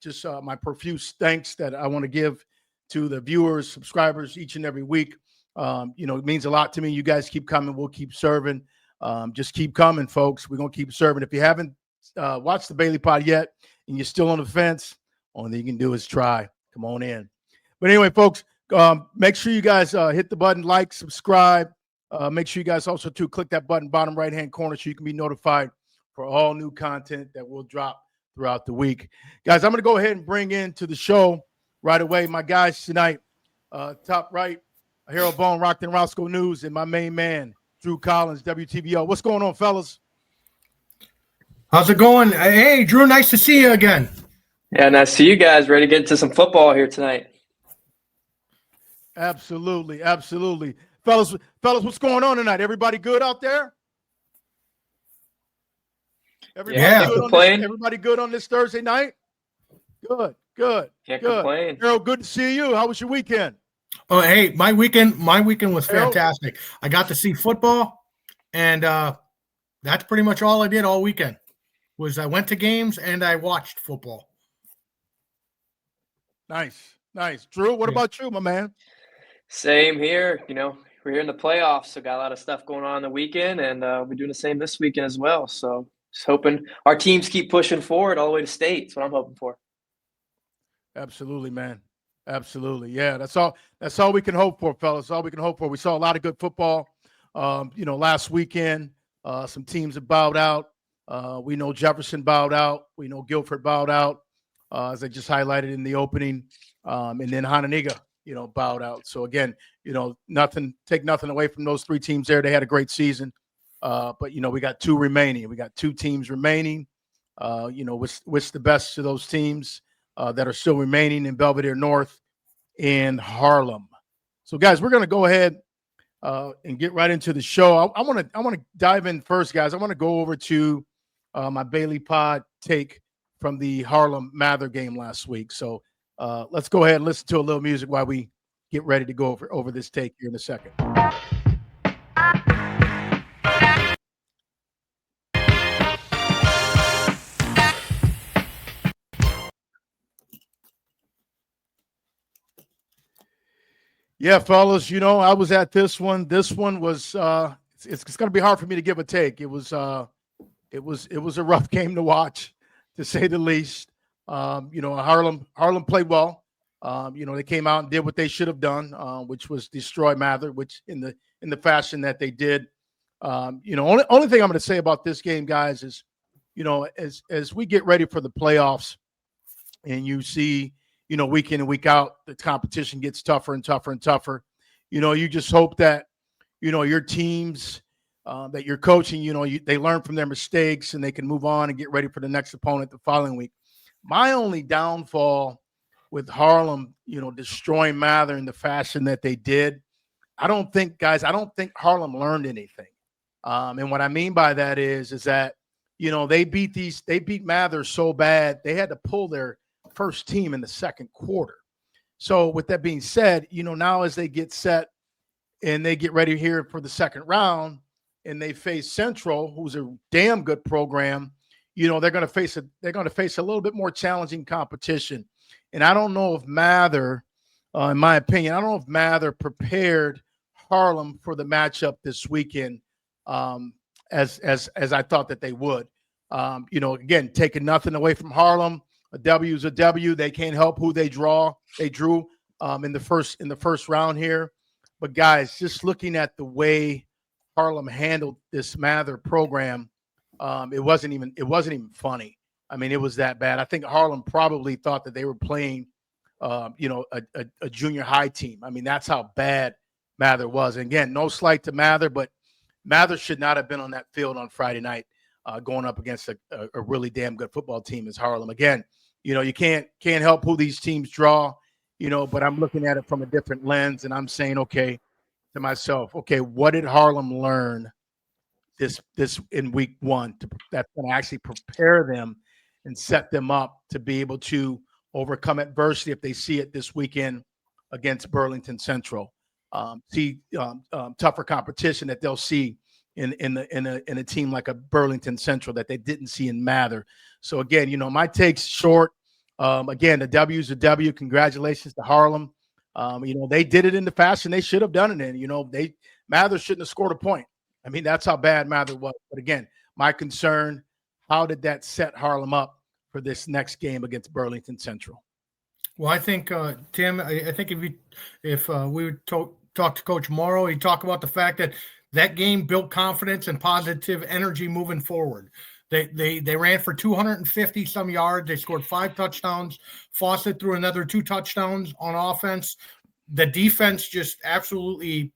Just my profuse thanks that I want to give to the viewers, subscribers each and every week. It means a lot to me. You guys keep coming. We'll keep serving. Just keep coming, folks. We're going to keep serving. If you haven't watched the Bailey Pod yet and you're still on the fence, only thing you can do is try. Come on in. But anyway, folks, make sure you guys hit the button, like, subscribe. Make sure you guys also, too, click that button bottom right-hand corner so you can be notified for all new content that will drop throughout the week. Guys, I'm going to go ahead and bring into the show right away my guys tonight. Top right, Harold Bone, Rockton Roscoe News, and my main man, Drew Collins, WTBO. What's going on, fellas? How's it going? Hey, Drew, nice to see you again. Yeah, nice to see you guys. Ready to get into some football here tonight. Absolutely. Fellas, what's going on tonight? Everybody good out there? Everybody good on this Thursday night? Good. Can't complain. Harold, good to see you. How was your weekend? Oh, hey, my weekend was fantastic. I got to see football, and that's pretty much all I did all weekend. Was I went to games and I watched football. Nice. Drew, what about you, my man? Same here. We're here in the playoffs, so got a lot of stuff going on the weekend, and we're doing the same this weekend as well. So just hoping our teams keep pushing forward all the way to state. That's what I'm hoping for. Absolutely, man. Absolutely. Yeah, that's all we can hope for, fellas. All we can hope for. We saw a lot of good football. Last weekend, some teams have bowed out. We know Jefferson bowed out. We know Guilford bowed out, as I just highlighted in the opening. And then Hononegah, bowed out. So again, take nothing away from those three teams there. They had a great season. But we got two remaining. We got two teams remaining. Wish the best to those teams that are still remaining in Belvidere North and Harlem. So guys, we're going to go ahead and get right into the show. I want to dive in first, guys. I want to go over to my Bailey Pod take from the Harlem Mather game last week. So let's go ahead and listen to a little music while we get ready to go over this take here in a second. Yeah, fellas, I was at this one. This one was it's going to be hard for me to give a take. It was a rough game to watch, to say the least. Harlem played well. They came out and did what they should have done, which was destroy Mather, which in the fashion that they did. Only thing I'm going to say about this game, guys, is as we get ready for the playoffs, and you see, week in and week out, the competition gets tougher and tougher and tougher. You just hope that, your teams that you're coaching, they learn from their mistakes and they can move on and get ready for the next opponent the following week. My only downfall with Harlem, destroying Mather in the fashion that they did, I don't think Harlem learned anything. And what I mean by that is that, they beat Mather so bad, they had to pull their first team in the second quarter. So with that being said, now as they get set and they get ready here for the second round and they face Central, who's a damn good program, they're going to face a little bit more challenging competition. And I don't know if Mather, in my opinion, Mather prepared Harlem for the matchup this weekend as I thought that they would. Again, taking nothing away from Harlem. A W is a W. They can't help who they drew in the first round here. But guys, just looking at the way Harlem handled this Mather program, it wasn't even funny. I mean, it was that bad. I think Harlem probably thought that they were playing, a junior high team. I mean, that's how bad Mather was. And again, no slight to Mather, but Mather should not have been on that field on Friday night, going up against a really damn good football team as Harlem. Again, you can't help who these teams draw, but I'm looking at it from a different lens, and I'm saying, okay, to myself, okay, what did Harlem learn this in week one that's going to actually prepare them and set them up to be able to overcome adversity if they see it this weekend against Burlington Central? Tougher competition that they'll see in a team like a Burlington Central that they didn't see in Mather. So again, my take's short. Again, the W's a W. Congratulations to Harlem. They did it in the fashion they should have done it in. Mather shouldn't have scored a point. I mean, that's how bad Mather was. But again, my concern, how did that set Harlem up for this next game against Burlington Central? Well, I think, Tim, I think if we would talk to Coach Morrow, he'd talk about the fact that game built confidence and positive energy moving forward. They ran for 250 some yards. They scored 5 touchdowns. Fawcett threw another 2 touchdowns on offense. The defense just absolutely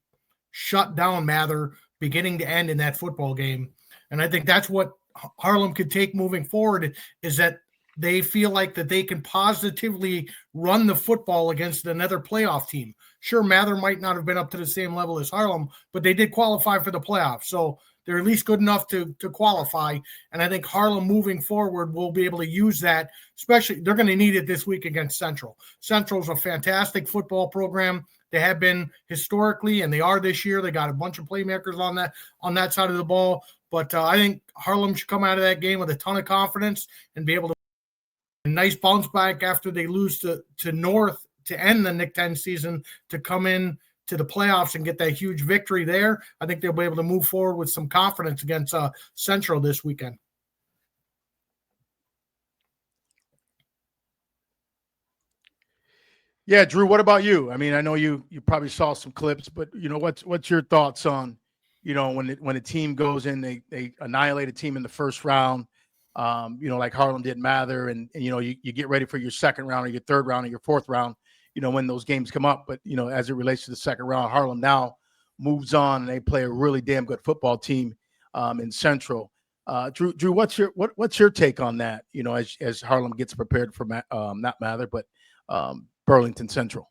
shut down Mather beginning to end in that football game. And I think that's what Harlem could take moving forward, is that they feel like that they can positively run the football against another playoff team. Sure, Mather might not have been up to the same level as Harlem, but they did qualify for the playoffs. So they're at least good enough to qualify. And I think Harlem moving forward will be able to use that, especially they're going to need it this week against Central. Central's a fantastic football program. They have been historically, and they are this year. They got a bunch of playmakers on that side of the ball. But I think Harlem should come out of that game with a ton of confidence and be able to a nice bounce back after they lose to North to end the Nick 10 season, to come in to the playoffs and get that huge victory there. I think they'll be able to move forward with some confidence against Central this weekend. Yeah, Drew, what about you? I mean, I know you probably saw some clips, but what's your thoughts on, when a team goes in, they annihilate a team in the first round, like Harlem did Mather, and you get ready for your second round or your third round or your fourth round, when those games come up. But as it relates to the second round, Harlem now moves on and they play a really damn good football team in Central. Drew, what's your take on that? As Harlem gets prepared for not Mather, but Burlington Central.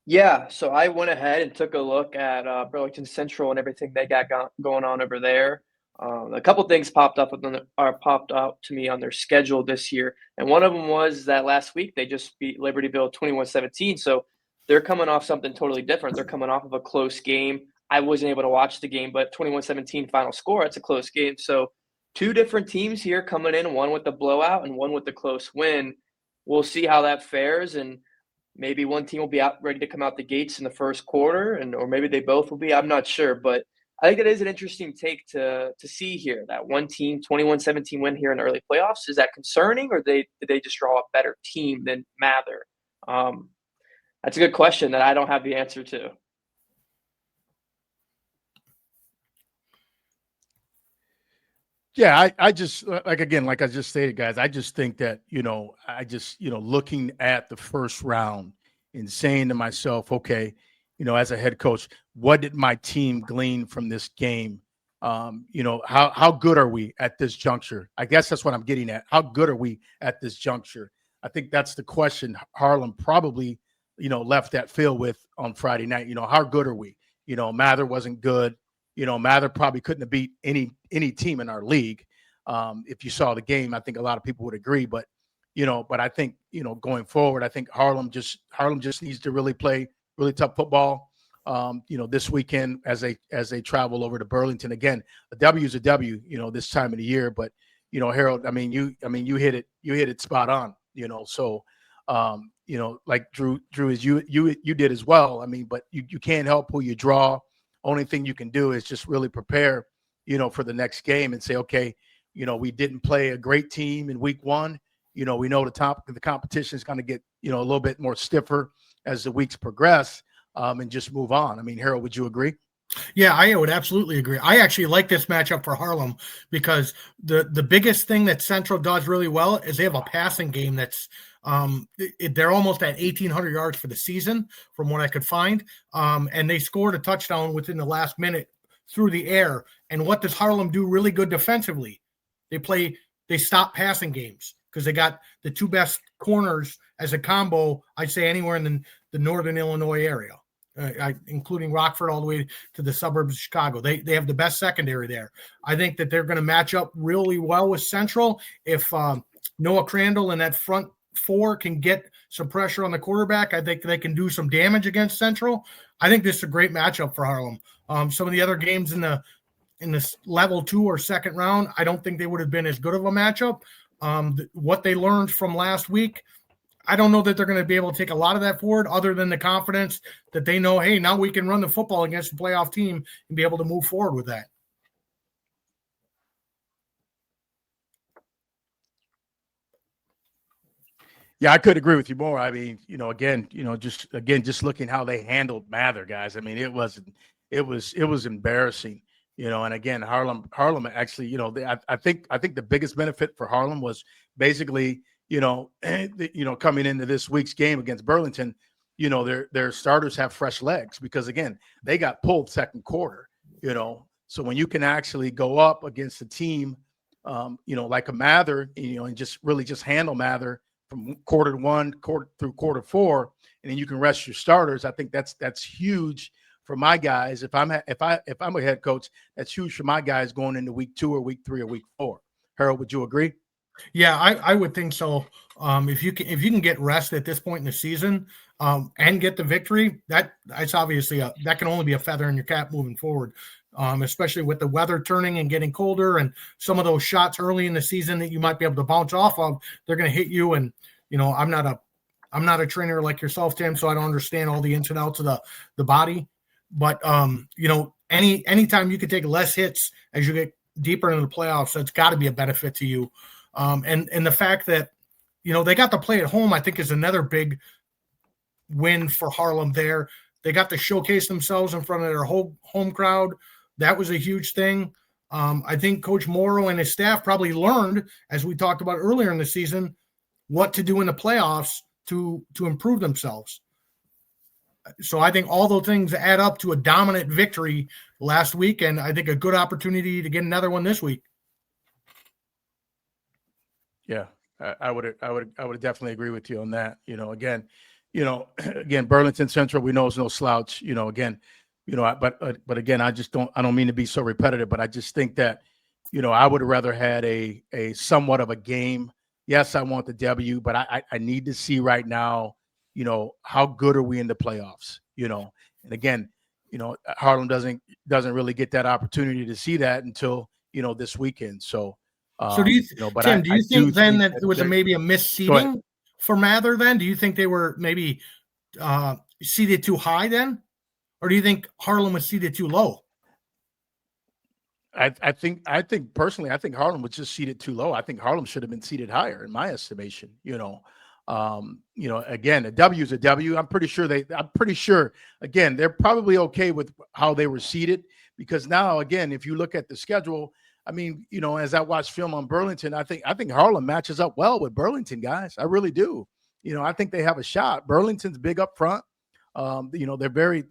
Yeah, so I went ahead and took a look at Burlington Central and everything they got going on over there. A couple things popped up to me on their schedule this year, and one of them was that last week they just beat Libertyville 21-17. So they're coming off something totally different. They're coming off of a close game. I wasn't able to watch the game, but 21-17 final score. It's a close game. So 2 different teams here coming in, one with the blowout and one with the close win. We'll see how that fares, and maybe one team will be ready to come out the gates in the first quarter, or maybe they both will be. I'm not sure, but I think it is an interesting take to see here. That one team 21-17 win here in the early playoffs. Is that concerning, or did they just draw a better team than Mather? That's a good question that I don't have the answer to. Yeah, I just like I just stated, guys, I just think that, looking at the first round and saying to myself, okay, as a head coach, what did my team glean from this game? How good are we at this juncture? I guess that's what I'm getting at. How good are we at this juncture? I think that's the question Harlem probably, left that field with on Friday night. How good are we? Mather wasn't good. Mather probably couldn't have beat any team in our league. If you saw the game, I think a lot of people would agree. But I think going forward, I think Harlem just needs to really play really tough football. This weekend as they travel over to Burlington. Again, a W is a W. This time of the year. But Harold, you hit it spot on. So like Drew as you did as well. But you can't help who you draw. Only thing you can do is just really prepare, for the next game and say, okay, we didn't play a great team in week 1. We know the competition is going to get, a little bit more stiffer as the weeks progress, and just move on. Harold, would you agree? Yeah, I would absolutely agree. I actually like this matchup for Harlem because the biggest thing that Central does really well is they have a passing game that's they're almost at 1,800 yards for the season from what I could find. And they scored a touchdown within the last minute through the air. And what does Harlem do really good defensively? They stop passing games because they got the 2 best corners as a combo, I'd say anywhere in the northern Illinois area. Including Rockford all the way to the suburbs of Chicago. They have the best secondary there. I think that they're going to match up really well with Central. If Noah Crandall and that front 4 can get some pressure on the quarterback, I think they can do some damage against Central. I think this is a great matchup for Harlem. Some of the other games in this level 2 or second round, I don't think they would have been as good of a matchup. what they learned from last week. I don't know that they're going to be able to take a lot of that forward other than the confidence that they know, hey, now we can run the football against a playoff team and be able to move forward with that. Yeah, I could agree with you more. I mean, just looking how they handled Mather, guys. I mean, it was embarrassing, and again, Harlem actually, I think the biggest benefit for Harlem was basically, coming into this week's game against Burlington, their starters have fresh legs because again, they got pulled second quarter, so when you can actually go up against a team, like a Mather, and just really just handle Mather from quarter one through quarter four, and then you can rest your starters. I think that's huge for my guys. If I'm a head coach, that's huge for my guys going into week 2 or week 3 or week 4. Harold, would you agree? Yeah, I would think so. If you can get rest at this point in the season and get the victory, that's obviously that can only be a feather in your cap moving forward. Especially with the weather turning and getting colder, and some of those shots early in the season that you might be able to bounce off of, they're going to hit you. And I'm not a trainer like yourself, Tim, so I don't understand all the ins and outs of the body. But anytime you can take less hits as you get deeper into the playoffs, that's got to be a benefit to you. And the fact that they got to play at home, I think, is another big win for Harlem. There, they got to showcase themselves in front of their whole home crowd. That was a huge thing. I think Coach Morrow and his staff probably learned, as we talked about earlier in the season, what to do in the playoffs to improve themselves. So I think all those things add up to a dominant victory last week, and I think a good opportunity to get another one this week. Yeah, I would definitely agree with you on that. Again, Burlington Central, we know is no slouch. But again, I don't mean to be so repetitive, but I just think that, I would have rather had a somewhat of a game. Yes, I want the W, but I need to see right now, how good are we in the playoffs, and again, Harlem doesn't really get that opportunity to see that until, this weekend. So do you, but Tim, do you think then that there was maybe a misseeding for Mather then? Do you think they were maybe seated too high then? Or do you think Harlem was seated too low? I think personally, I think Harlem was just seated too low. I think Harlem should have been seated higher, in my estimation. Again, a W is a W. I'm pretty sure again, they're probably okay with how they were seated, because now, again, if you look at the schedule, I mean, as I watch film on Burlington, I think Harlem matches up well with Burlington, guys. I really do. I think they have a shot. Burlington's big up front. They're very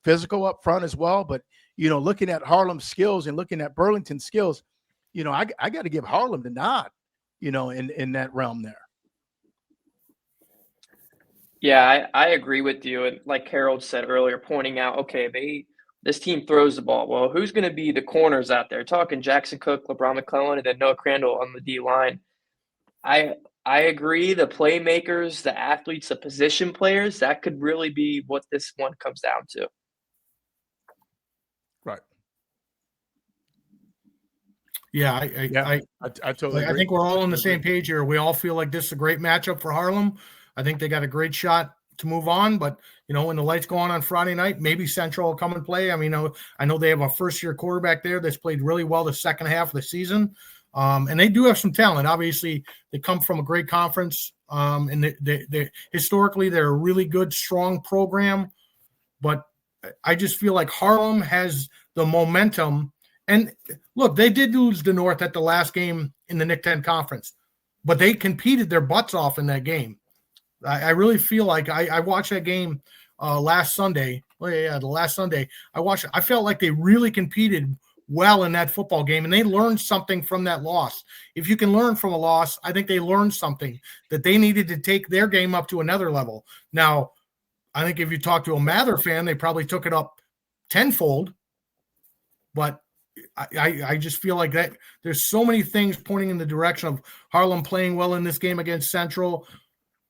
physical up front as well. But looking at Harlem's skills and looking at Burlington's skills, I got to give Harlem the nod, in that realm there. Yeah, I agree with you. And like Harold said earlier, pointing out, okay, this team throws the ball. Well, who's going to be the corners out there? Talking Jackson Cook, LeBron McClellan, and then Noah Crandall on the D line. I agree. The playmakers, the athletes, the position players, that could really be what this one comes down to. Right. Yeah, I totally agree. I think we're all on the same page here. We all feel like this is a great matchup for Harlem. I think they got a great shot to move on, but when the lights go on Friday night, maybe Central will come and play. I mean, I know they have a first-year quarterback there that's played really well the second half of the season. And they do have some talent. Obviously, they come from a great conference, and they historically they're a really good, strong program. But I just feel like Harlem has the momentum. And look, they did lose to North at the last game in the Nick 10 conference, but they competed their butts off in that game. I really feel like I watched that game last Sunday. Well, yeah, the last Sunday I watched it. I felt like they really competed well in that football game, and they learned something from that loss. If you can learn from a loss, I think they learned something that they needed to take their game up to another level. Now, I think if you talk to a Mather fan, they probably took it up tenfold, but I just feel like that there's so many things pointing in the direction of Harlem playing well in this game against Central.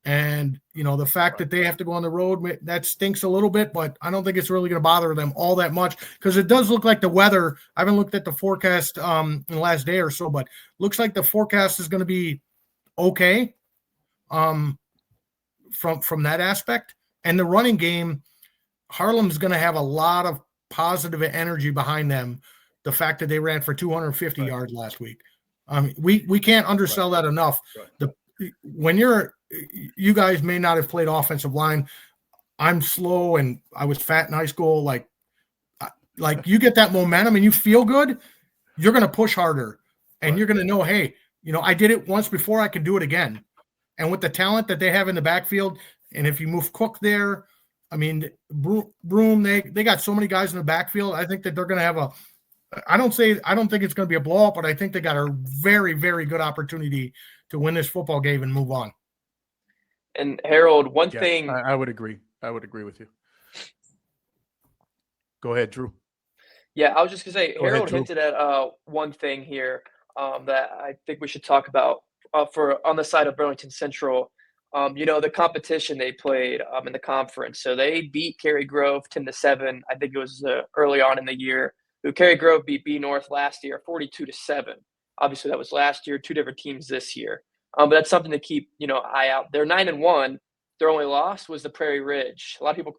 And, the fact that they have to go on the road, that stinks a little bit, but I don't think it's really going to bother them all that much because it does look like the weather. I haven't looked at the forecast in the last day or so, but looks like the forecast is going to be okay from that aspect. And the running game, Harlem's going to have a lot of positive energy behind them. The fact that they ran for 250 yards last week. We can't undersell that enough. When you guys may not have played offensive line. I'm slow and I was fat in high school. Like you get that momentum and you feel good, you're going to push harder and you're going to know, hey, I did it once before, I can do it again. And with the talent that they have in the backfield, and if you move Cook there, I mean, Broom, they got so many guys in the backfield. I think that they're going to have I don't think it's going to be a blowout, but I think they got a very, very good opportunity to win this football game and move on. And Harold, one thing I would agree. I would agree with you. Go ahead, Drew. Yeah, I was just gonna say, Harold hinted at one thing here that I think we should talk about for on the side of Burlington Central. The competition they played in the conference. So they beat Cary Grove 10-7. I think it was early on in the year. Cary Grove beat B North last year 42-7. Obviously, that was last year. Two different teams this year. But that's something to keep eye out. They're 9-1. Their only loss was the Prairie Ridge. A lot of people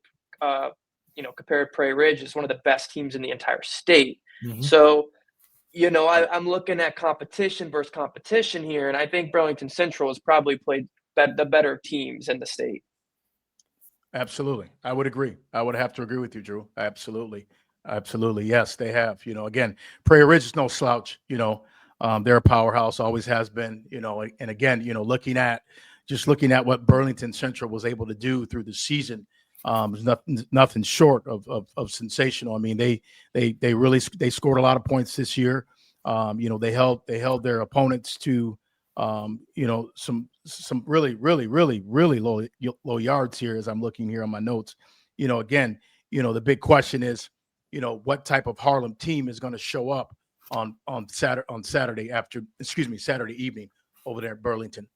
compared Prairie Ridge as one of the best teams in the entire state. Mm-hmm. So, I'm looking at competition versus competition here, and I think Burlington Central has probably played the better teams in the state. Absolutely. I would agree. I would have to agree with you, Drew. Absolutely. Absolutely. Yes, they have. Again, Prairie Ridge is no slouch. They're a powerhouse, always has been, and again, looking at what Burlington Central was able to do through the season, nothing short of sensational. I mean, they really scored a lot of points this year. They held their opponents to some really low yards here as I'm looking here on my notes. Again, the big question is, what type of Harlem team is going to show up on Saturday evening over there at Burlington.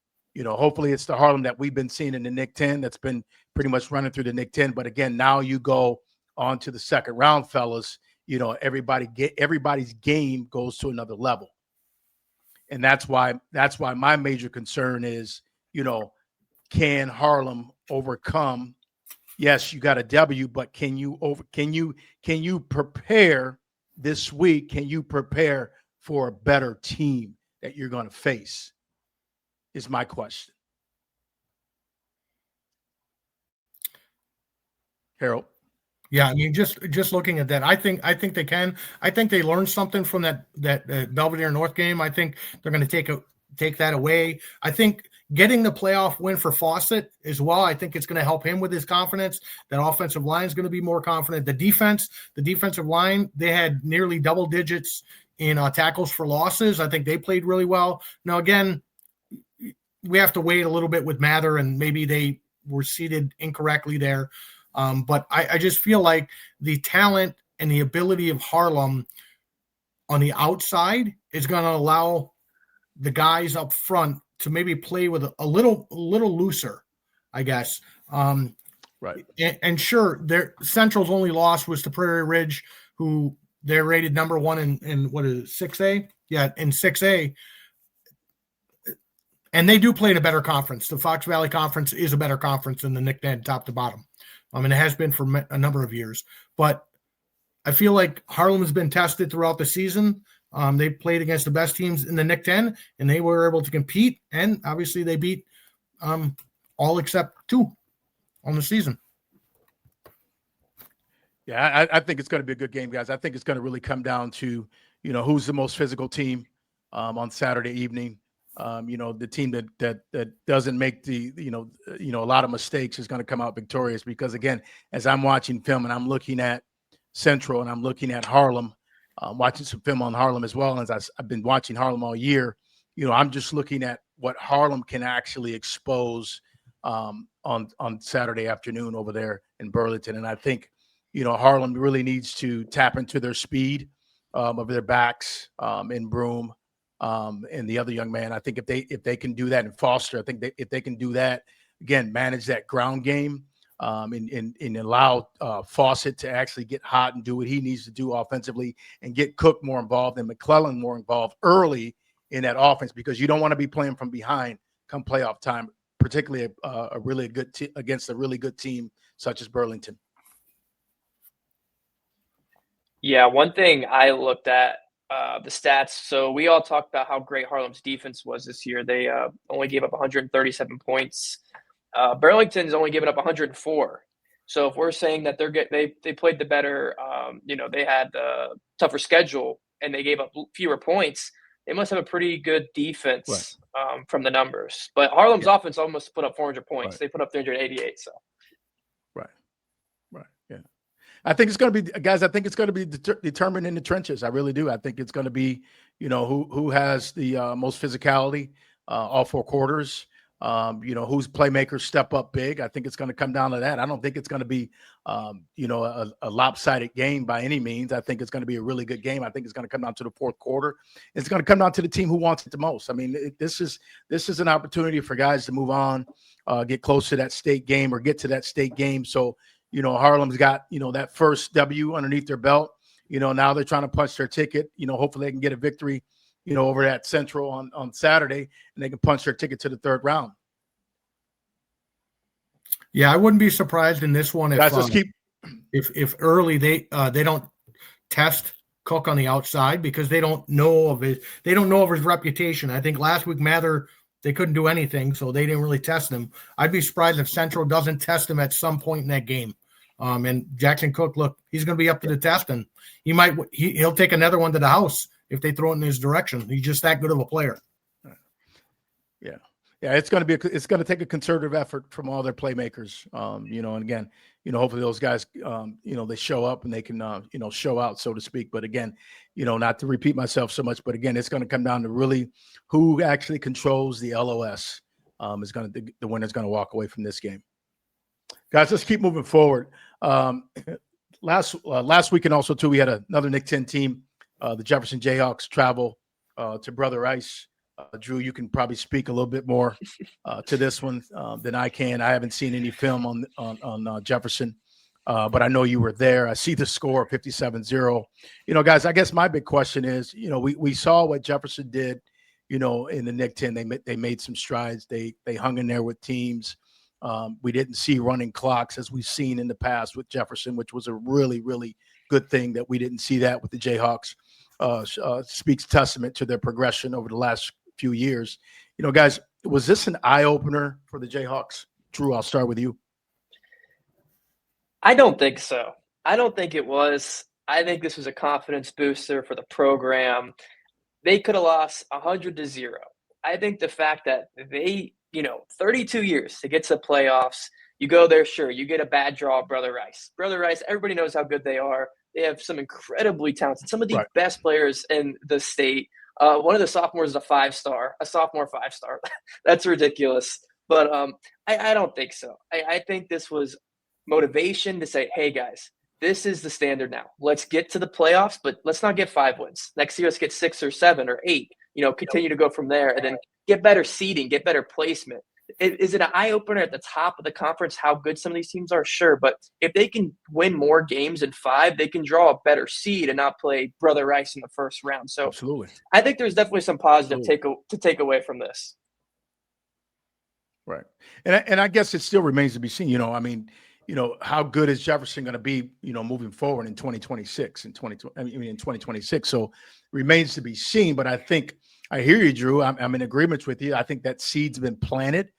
Hopefully it's the Harlem that we've been seeing in the Nick 10 that's been pretty much running through the Nick 10. But again, now you go on to the second round, fellas. Everybody's game goes to another level. And that's why my major concern is, can Harlem overcome? Yes, you got a W, but can you prepare this week? Can you prepare for a better team that you're going to face? Is my question. Harold. Yeah, I mean, just looking at that, I think they can. I think they learned something from that Belvidere North game. I think they're going to take that away. I think getting the playoff win for Fawcett as well, I think it's going to help him with his confidence. That offensive line is going to be more confident. The defensive line, they had nearly double digits in tackles for losses. I think they played really well. Now, again, we have to wait a little bit with Mather, and maybe they were seated incorrectly there. But I just feel like the talent and the ability of Harlem on the outside is going to allow the guys up front to maybe play with a little looser, I guess. Right. And sure, their Central's only loss was to Prairie Ridge, who they're rated number 1 in what is it, 6A? Yeah, in 6A. And they do play in a better conference. The Fox Valley Conference is a better conference than the Nick 10 top to bottom. It has been for a number of years. But I feel like Harlem has been tested throughout the season. They played against the best teams in the Nick 10, and they were able to compete. And obviously they beat all except 2 on the season. Yeah, I think it's going to be a good game, guys. I think it's going to really come down to, who's the most physical team on Saturday evening. The team that doesn't make a lot of mistakes is going to come out victorious, because again, as I'm watching film and I'm looking at Central and I'm looking at Harlem, watching some film on Harlem as well. And as I've been watching Harlem all year, I'm just looking at what Harlem can actually expose on Saturday afternoon over there in Burlington. And I think, Harlem really needs to tap into their speed of their backs in Broom. And the other young man, I think if they can do that, and Foster, I think if they can do that, again, manage that ground game and allow Fawcett to actually get hot and do what he needs to do offensively and get Cook more involved and McClellan more involved early in that offense, because you don't want to be playing from behind come playoff time, particularly a really good against a really good team such as Burlington. Yeah, one thing I looked at the stats. So we all talked about how great Harlem's defense was this year. They only gave up 137 points. Burlington's only given up 104. So if we're saying that they played the better, they had the tougher schedule and they gave up fewer points, they must have a pretty good defense from the numbers. But Harlem's offense almost put up 400 points. They put up 388. So. Right. Yeah. I think it's going to be, guys, I think it's going to be determined in the trenches. I really do. I think it's going to be, who has the most physicality all 4 quarters, whose playmakers step up big. I think it's going to come down to that. I don't think it's going to be, a lopsided game by any means. I think it's going to be a really good game. I think it's going to come down to the 4th quarter. It's going to come down to the team who wants it the most. I mean, this is an opportunity for guys to move on, get close to that state game or get to that state game. So, Harlem's got, that first W underneath their belt. Now they're trying to punch their ticket. Hopefully they can get a victory, over at Central on Saturday, and they can punch their ticket to the 3rd round. Yeah, I wouldn't be surprised in this one if early they don't test Cook on the outside because they don't know of his reputation. I think last week Mather, they couldn't do anything, so they didn't really test him. I'd be surprised if Central doesn't test him at some point in that game. And Jackson Cook, look, he's going to be up to the test, and he'll take another one to the house if they throw it in his direction. He's just that good of a player. Yeah, it's going to take a concerted effort from all their playmakers. And again, hopefully those guys, they show up and they can, show out, so to speak. But again, not to repeat myself so much, but again, it's going to come down to really who actually controls the LOS. The winner's going to walk away from this game. Guys, let's keep moving forward. Last weekend also too, we had another Nick 10 team, the Jefferson Jayhawks travel to Brother Rice. Drew, you can probably speak a little bit more to this one than I can. I haven't seen any film on Jefferson, but I know you were there. I see the score 57-0. Guys, I guess my big question is, we saw what Jefferson did, in the Nick 10. They made some strides. They hung in there with teams. We didn't see running clocks as we've seen in the past with Jefferson, which was a really, really good thing that we didn't see that with the Jayhawks. Speaks testament to their progression over the last few years. Guys, was this an eye-opener for the Jayhawks? Drew, I'll start with you. I don't think so. I don't think it was. I think this was a confidence booster for the program. They could have lost 100-0. I think the fact that they, 32 years to get to the playoffs, you go there, sure, you get a bad draw, Brother Rice. Brother Rice, everybody knows how good they are. They have some incredibly talented, some of the best players in the state. One of the sophomores is a sophomore 5-star. That's ridiculous. But I don't think so. I think this was motivation to say, hey, guys, this is the standard now. Let's get to the playoffs, but let's not get 5 wins. Next year, let's get 6 or 7 or 8. Continue to go from there and then get better seeding, get better placement. Is it an eye-opener at the top of the conference how good some of these teams are? Sure, but if they can win more games in 5, they can draw a better seed and not play Brother Rice in the first round. So absolutely, I think there's definitely some positive to take away from this. Right, and I guess it still remains to be seen. How good is Jefferson going to be? Moving forward in 2026 and in 2026. So remains to be seen. But I think I hear you, Drew. I'm in agreement with you. I think that seed's been planted.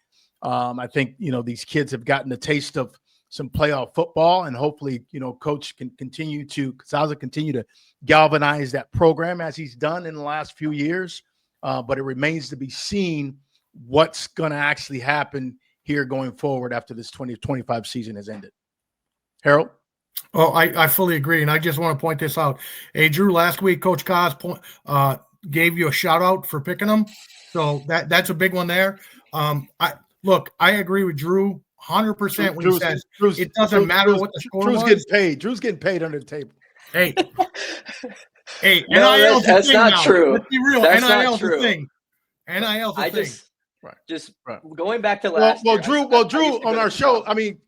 I think, these kids have gotten a taste of some playoff football, and hopefully, Coach can continue to galvanize that program as he's done in the last few years. But it remains to be seen what's going to actually happen here going forward after this 2025 season has ended. Harold? Oh, I fully agree. And I just want to point this out. Hey, Drew, last week, Coach Kaz gave you a shout out for picking them. So that's a big one there. I agree with Drew 100% when he says it doesn't matter what the score was. Drew's getting paid under the table. Hey, no, that's not true. Let's be real. NIL's a thing. NIL's a thing. Right. Just Right. going back to Well, last year. Drew, I used to on go our to show, Kansas. I mean,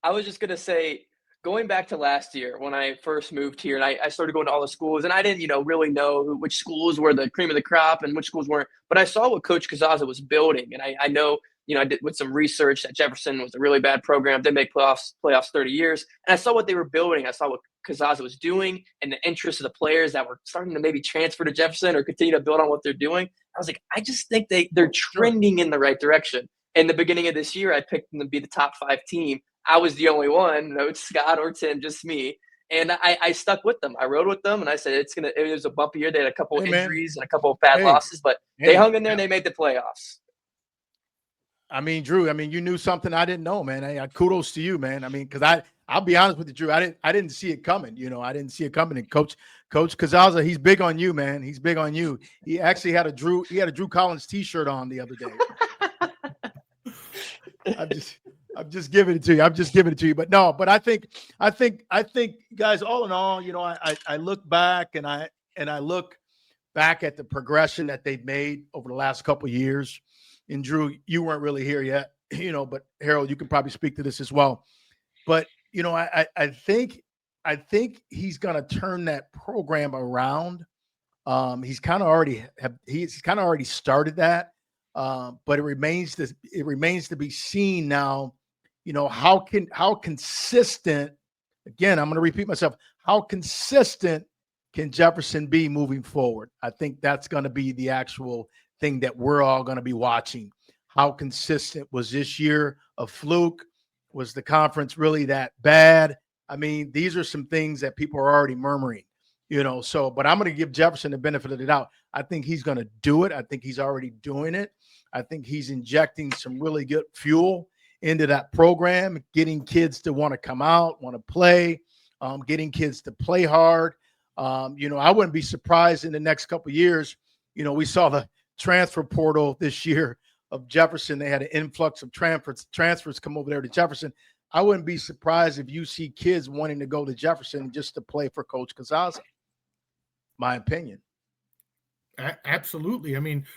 I was just gonna say, going back to last year when I first moved here, and I started going to all the schools, and I didn't, really know which schools were the cream of the crop and which schools weren't. But I saw what Coach Kazaza was building, and I know, I did with some research that Jefferson was a really bad program, didn't make playoffs 30 years, and I saw what they were building. I saw what Kazaza was doing, and the interest of the players that were starting to maybe transfer to Jefferson or continue to build on what they're doing. I was like, I just think they're trending in the right direction. In the beginning of this year, I picked them to be the top 5 team. I was the only one, no Scott or Tim, just me. And I stuck with them. I rode with them, and I said it was a bumpy year. They had a couple of injuries and a couple of bad losses, but they hung in there and they made the playoffs. I mean, Drew, you knew something I didn't know, man. Kudos to you, man. Because I'll be honest with you, Drew, I didn't see it coming. I didn't see it coming. And Coach Kazaza, he's big on you, man. He's big on you. He actually had a Drew Collins T-shirt on the other day. I'm just giving it to you. I'm just giving it to you. But no, but I think, guys, all in all, I look back and I look back at the progression that they've made over the last couple of years. And Drew, you weren't really here yet, but Harold, you can probably speak to this as well. But I think he's going to turn that program around. He's kind of already started that. But it remains to be seen now. How consistent, again, I'm going to repeat myself, how consistent can Jefferson be moving forward? I think that's going to be the actual thing that we're all going to be watching. How consistent was this year a fluke? Was the conference really that bad? These are some things that people are already murmuring, but I'm going to give Jefferson the benefit of the doubt. I think he's going to do it. I think he's already doing it. I think he's injecting some really good fuel into that program, getting kids to want to come out, want to play, getting kids to play hard. I wouldn't be surprised in the next couple of years. We saw the transfer portal this year of Jefferson. They had an influx of transfers come over there to Jefferson. I wouldn't be surprised if you see kids wanting to go to Jefferson just to play for Coach Kazaza. My opinion. Absolutely.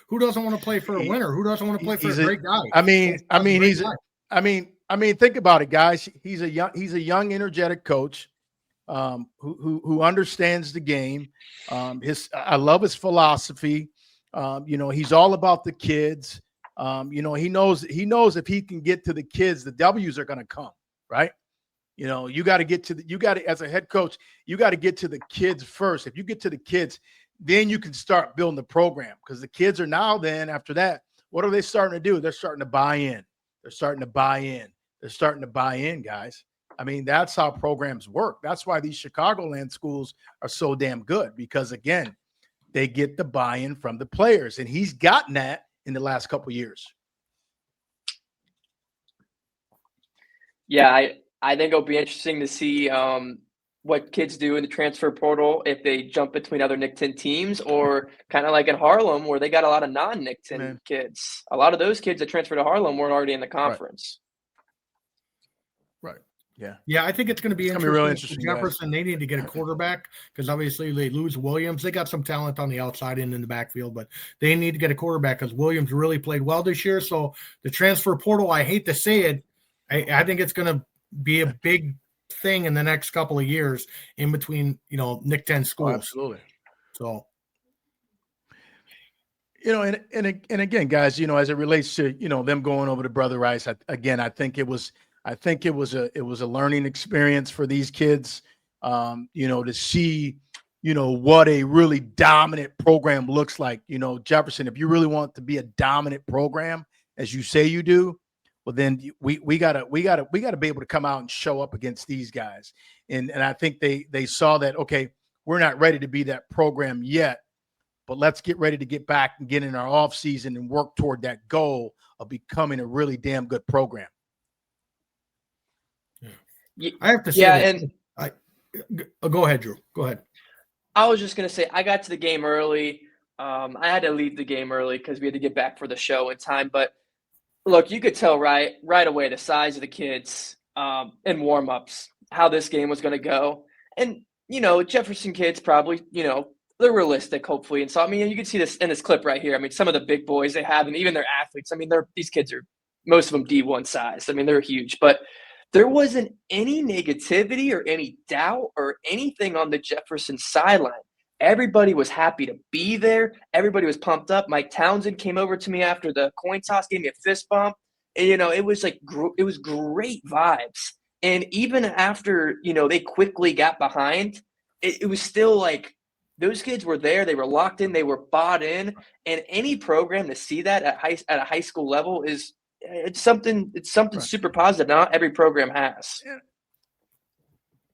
Who doesn't want to play for a winner? Who doesn't want to play for a great guy? Think about it, guys. He's a young, energetic coach who understands the game. I love his philosophy. He's all about the kids. He knows if he can get to the kids, the W's are going to come, right? You got to as a head coach, you got to get to the kids first. If you get to the kids, then you can start building the program, because the kids are now then after that, what are they starting to do? They're starting to buy in. They're starting to buy in, guys. That's how programs work. That's why these Chicagoland schools are so damn good, because again, they get the buy-in from the players, and he's gotten that in the last couple of years. Yeah, I think it'll be interesting to see what kids do in the transfer portal, if they jump between other Nick 10 teams, or kind of like in Harlem where they got a lot of non-Nick 10 kids. A lot of those kids that transferred to Harlem weren't already in the conference. Right. Yeah. Yeah, I think it's going to be interesting. Real interesting. Jefferson, they need to get a quarterback, because obviously they lose Williams. They got some talent on the outside and in the backfield, but they need to get a quarterback because Williams really played well this year. So the transfer portal, I hate to say it, I think it's going to be a big thing in the next couple of years in between, Nick 10 schools. Oh, absolutely. So, and again, guys, as it relates to, them going over to Brother Rice, I think it was a learning experience for these kids, to see, what a really dominant program looks like. Jefferson, if you really want to be a dominant program, as you say you do, well, then we gotta be able to come out and show up against these guys. And I think they saw that, okay, we're not ready to be that program yet, but let's get ready to get back and get in our off season and work toward that goal of becoming a really damn good program. I have to say, go ahead, Drew. Go ahead. I was just going to say, I got to the game early. I had to leave the game early because we had to get back for the show in time. But look, you could tell right away the size of the kids in warm-ups, how this game was going to go. And, Jefferson kids probably, they're realistic, hopefully. And so, I mean, you can see this in this clip right here. I mean, some of the big boys they have, and even their athletes. I mean, these kids are most of them D1 size. I mean, they're huge, but there wasn't any negativity or any doubt or anything on the Jefferson sideline. Everybody was happy to be there. Everybody was pumped up. Mike Townsend came over to me after the coin toss, gave me a fist bump. And, it was like it was great vibes. And even after, they quickly got behind, it was still like those kids were there. They were locked in. They were bought in. And any program to see that at a high school level it's something Right. super positive. Not every program has.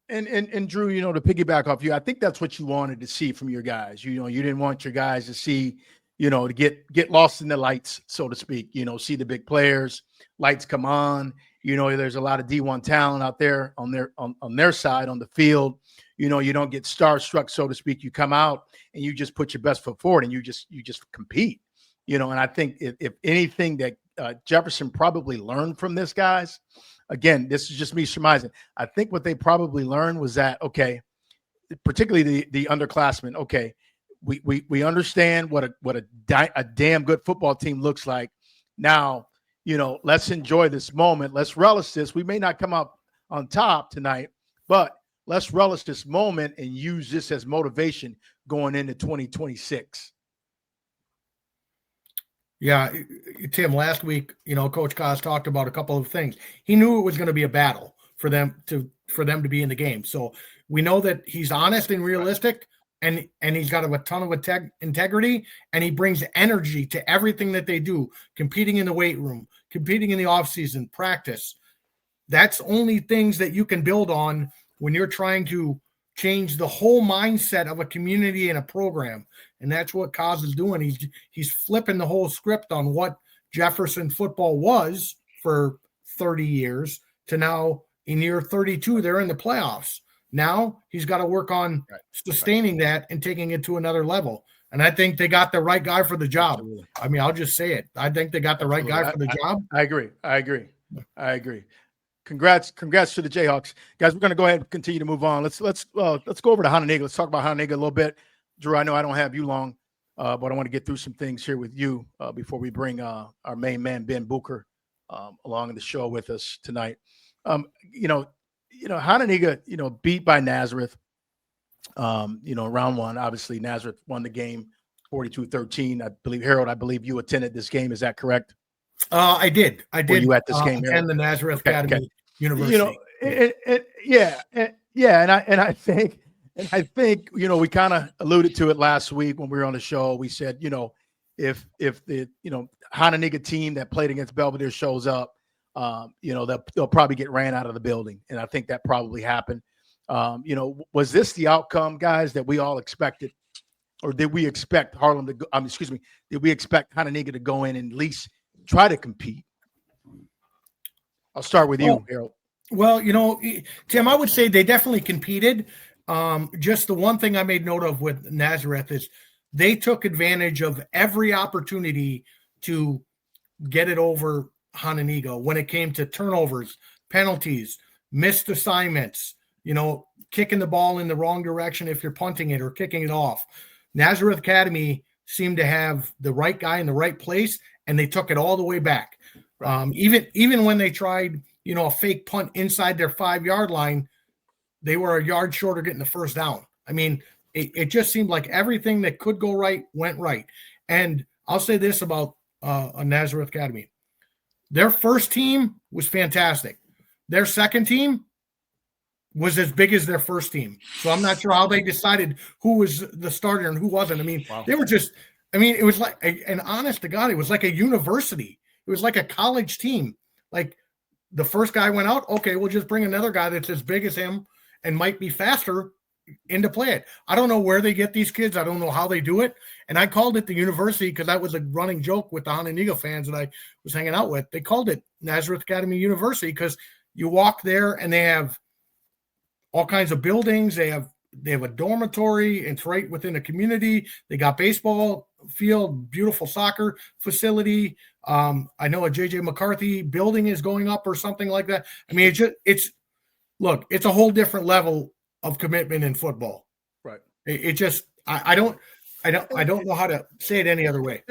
And Drew, to piggyback off you, I think that's what you wanted to see from your guys. You didn't want your guys to see, to get lost in the lights, so to speak. See the big players, lights come on. There's a lot of D1 talent out there on their side on the field. You don't get starstruck, so to speak. You come out and you just put your best foot forward and you just compete. And I think if anything that Jefferson probably learned from this, guys. Again, this is just me surmising. I think what they probably learned was that, okay, particularly the underclassmen, okay, we understand what a damn good football team looks like. Now, let's enjoy this moment. Let's relish this. We may not come out on top tonight, but let's relish this moment and use this as motivation going into 2026. Yeah, Tim, last week, Coach Kaz talked about a couple of things. He knew it was going to be a battle for them to be in the game. So we know that he's honest and realistic, and he's got a ton of integrity, and he brings energy to everything that they do, competing in the weight room, competing in the offseason, practice. That's only things that you can build on when you're trying to change the whole mindset of a community and a program. And that's what Kaz is doing. He's flipping the whole script on what Jefferson football was for 30 years to now in year 32, they're in the playoffs. Now he's got to work on sustaining that and taking it to another level. And I think they got the right guy for the job. Absolutely. I mean, I'll just say it. I think they got the right guy for the job. I agree. Congrats to the Jayhawks, guys. We're going to go ahead and continue to move on. Let's go over to Hononegah. Let's talk about Hononegah a little bit. Drew, I know I don't have you long, but I want to get through some things here with you before we bring our main man Ben Bucher along in the show with us tonight. Hononegah, beat by Nazareth. Round one, obviously Nazareth won the game 42-13. I believe, Harold, you attended this game. Is that correct? I did. Were you at this game? And the Nazareth Academy University. And I think we kind of alluded to it last week when we were on the show. We said, if the Hononegah team that played against Belvidere shows up, they'll probably get ran out of the building, and I think that probably happened. Was this the outcome, guys, that we all expected, or did we expect Harlem to go? Did we expect Hononegah to go in and at least try to compete? I'll start with you, Harold. Well, Tim, I would say they definitely competed. Just the one thing I made note of with Nazareth is they took advantage of every opportunity to get it over Hononegah when it came to turnovers, penalties, missed assignments, kicking the ball in the wrong direction if you're punting it or kicking it off. Nazareth Academy seemed to have the right guy in the right place, and they took it all the way back. Even when they tried, a fake punt inside their 5-yard line, they were a yard shorter getting the first down. I mean, it just seemed like everything that could go right went right. And I'll say this about Nazareth Academy. Their first team was fantastic. Their second team was as big as their first team. So I'm not sure how they decided who was the starter and who wasn't. I mean, They were just – it was like – and honest to God, it was like a university. It was like a college team. Like the first guy went out, okay, we'll just bring another guy that's as big as him and might be faster in to play it. I don't know where they get these kids. I don't know how they do it. And I called it the university because that was a running joke with the Hononegah fans that I was hanging out with. They called it Nazareth Academy University because you walk there and they have all kinds of buildings. They have a dormitory. It's right within a community. They got baseball field, beautiful soccer facility. I know a JJ McCarthy building is going up or something like that. I mean, it's a whole different level of commitment in football. Right. I don't know how to say it any other way.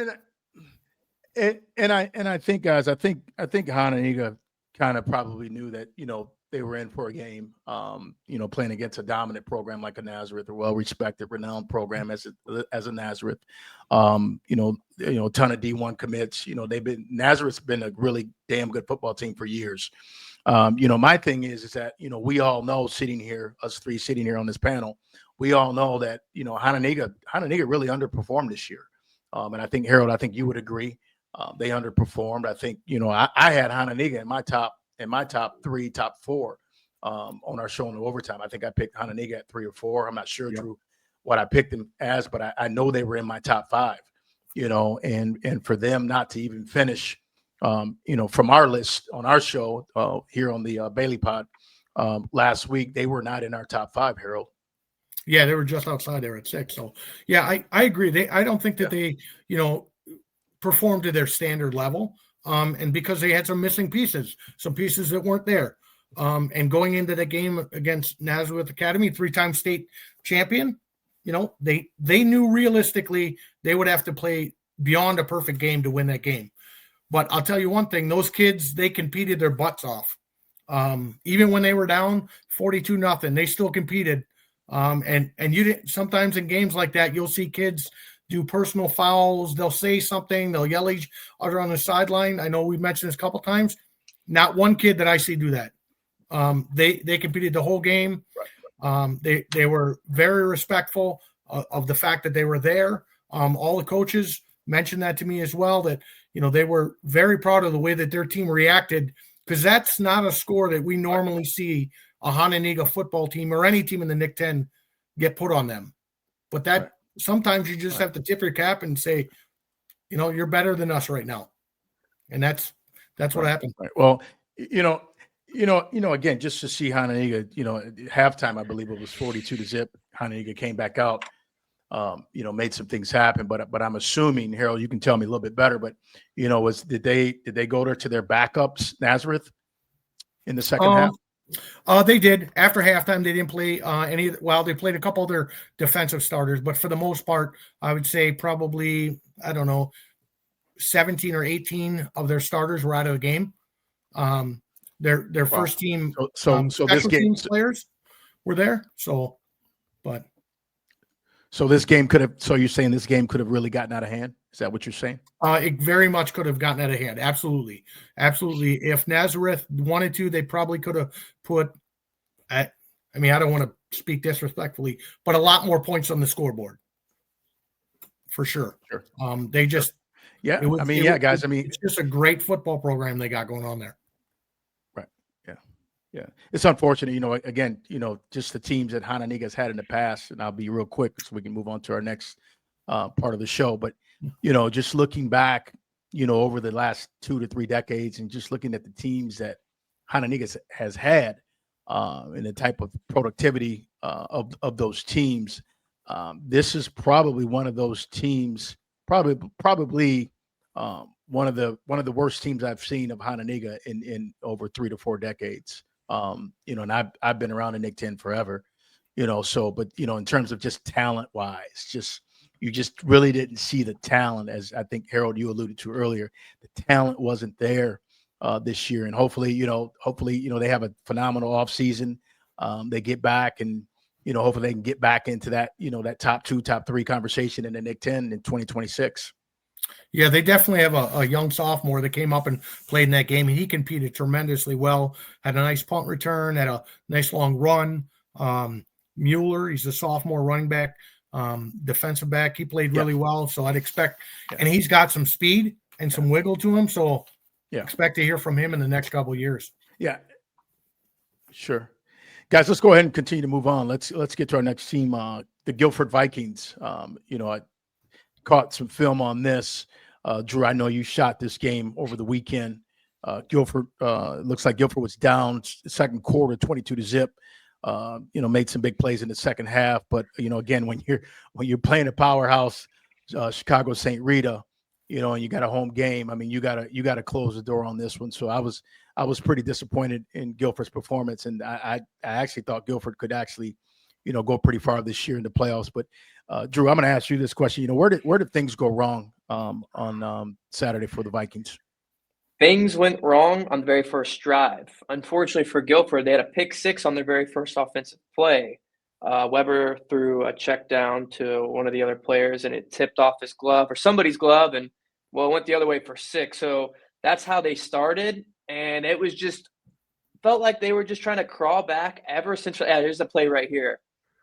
And I think, guys, I think Hananiga kind of probably knew that, they were in for a game, playing against a dominant program like a Nazareth, a well-respected, renowned program as a Nazareth. A ton of D1 commits. Nazareth's been a really damn good football team for years. My thing is that, we all know us three sitting here on this panel, we all know that, Hananiga really underperformed this year. And I think, Harold, I think you would agree. They underperformed. I think, I had Hananiga in my top three, top four on our show in the overtime. I think I picked Hananiga at 3 or 4. I'm not sure Drew what I picked them as, but I know they were in my top 5, and for them not to even finish, from our list on our show here on the Bailey Pod last week, they were not in our top 5, Harold. Yeah, they were just outside there at 6. So yeah, I agree. I don't think that they, performed to their standard level. And because they had some missing pieces, some pieces that weren't there. And going into the game against Nazareth Academy, 3-time state champion, they knew realistically they would have to play beyond a perfect game to win that game. But I'll tell you one thing, those kids, they competed their butts off. Even when they were down 42-0, they still competed. And you didn't, sometimes in games like that, you'll see kids do personal fouls. They'll say something, they'll yell each other on the sideline. I know we've mentioned this a couple times. Not one kid that I see do that. They competed the whole game. They were very respectful of the fact that they were there. All the coaches mentioned that to me as well, that, they were very proud of the way that their team reacted, because that's not a score that we normally see a Hananiga football team or any team in the Nick 10 get put on them. But that sometimes you just have to tip your cap and say, you're better than us right now. And that's what happened. Right. Well, again, just to see Hananiga, halftime, I believe it was 42-0. Hananiga came back out, made some things happen, but I'm assuming, Harold, you can tell me a little bit better, but did they go to their backups, Nazareth, in the second half? They did. After halftime, they didn't play any. Well, they played a couple of their defensive starters, but for the most part, I would say probably, 17 or 18 of their starters were out of the game. Their first team, so this game players were there. So this game could have. So you're saying this game could have really gotten out of hand? Is that what you're saying? It very much could have gotten out of hand. Absolutely. If Nazareth wanted to, they probably could have put. I don't want to speak disrespectfully, but a lot more points on the scoreboard. For sure. They just. Yeah. Guys. It's just a great football program they got going on there. Right. Yeah. It's unfortunate, again, just the teams that Hananiga's had in the past, and I'll be real quick so we can move on to our next part of the show. But, just looking back, over the last 2 to 3 decades and just looking at the teams that Hananiga has had and the type of productivity of those teams, this is probably one of those teams, probably one of the worst teams I've seen of Hananiga in over 3 to 4 decades. And I've been around the Nick 10 forever, but in terms of just talent wise, you just really didn't see the talent, as I think, Harold, you alluded to earlier. The talent wasn't there this year. And hopefully, they have a phenomenal offseason. They get back and, hopefully they can get back into that, that top 2, top 3 conversation in the Nick 10 in 2026. Yeah, they definitely have a young sophomore that came up and played in that game. He competed tremendously well, had a nice punt return, had a nice long run. Mueller, he's a sophomore running back, defensive back. He played really well, so I'd expect and he's got some speed and some wiggle to him, so expect to hear from him in the next couple of years. Yeah, sure. Guys, let's go ahead and continue to move on. Let's get to our next team, the Guilford Vikings. I caught some film on this. Drew, I know you shot this game over the weekend. Guilford, looks like Guilford was down second quarter, 22-0. Made some big plays in the second half. But, again, when you're playing a powerhouse, Chicago St. Rita, and you got a home game, you got to close the door on this one. So I was pretty disappointed in Guilford's performance. And I actually thought Guilford could actually, go pretty far this year in the playoffs. But Drew, I'm going to ask you this question. Where did things go wrong on Saturday for the Vikings? Things went wrong on the very first drive. Unfortunately for Guilford, they had a pick six on their very first offensive play. Weber threw a check down to one of the other players, and it tipped off his glove or somebody's glove, and it went the other way for six. So that's how they started, and it was just felt like they were just trying to crawl back ever since. Yeah, here's the play right here.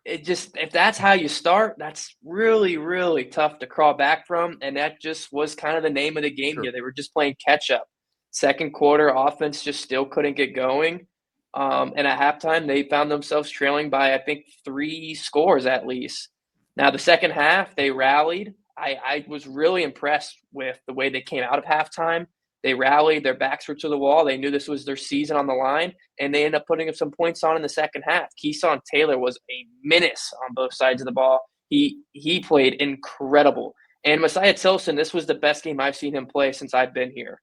If that's how you start, that's really, really tough to crawl back from, and that just was kind of the name of the game here. They were just playing catch up. Second quarter offense just still couldn't get going. And at halftime, they found themselves trailing by, I think, 3 scores at least. Now, the second half, they rallied. I was really impressed with the way they came out of halftime. They rallied. Their backs were to the wall. They knew this was their season on the line, and they ended up putting some points on in the second half. Keyshawn Taylor was a menace on both sides of the ball. He played incredible. And Messiah Tilson, this was the best game I've seen him play since I've been here.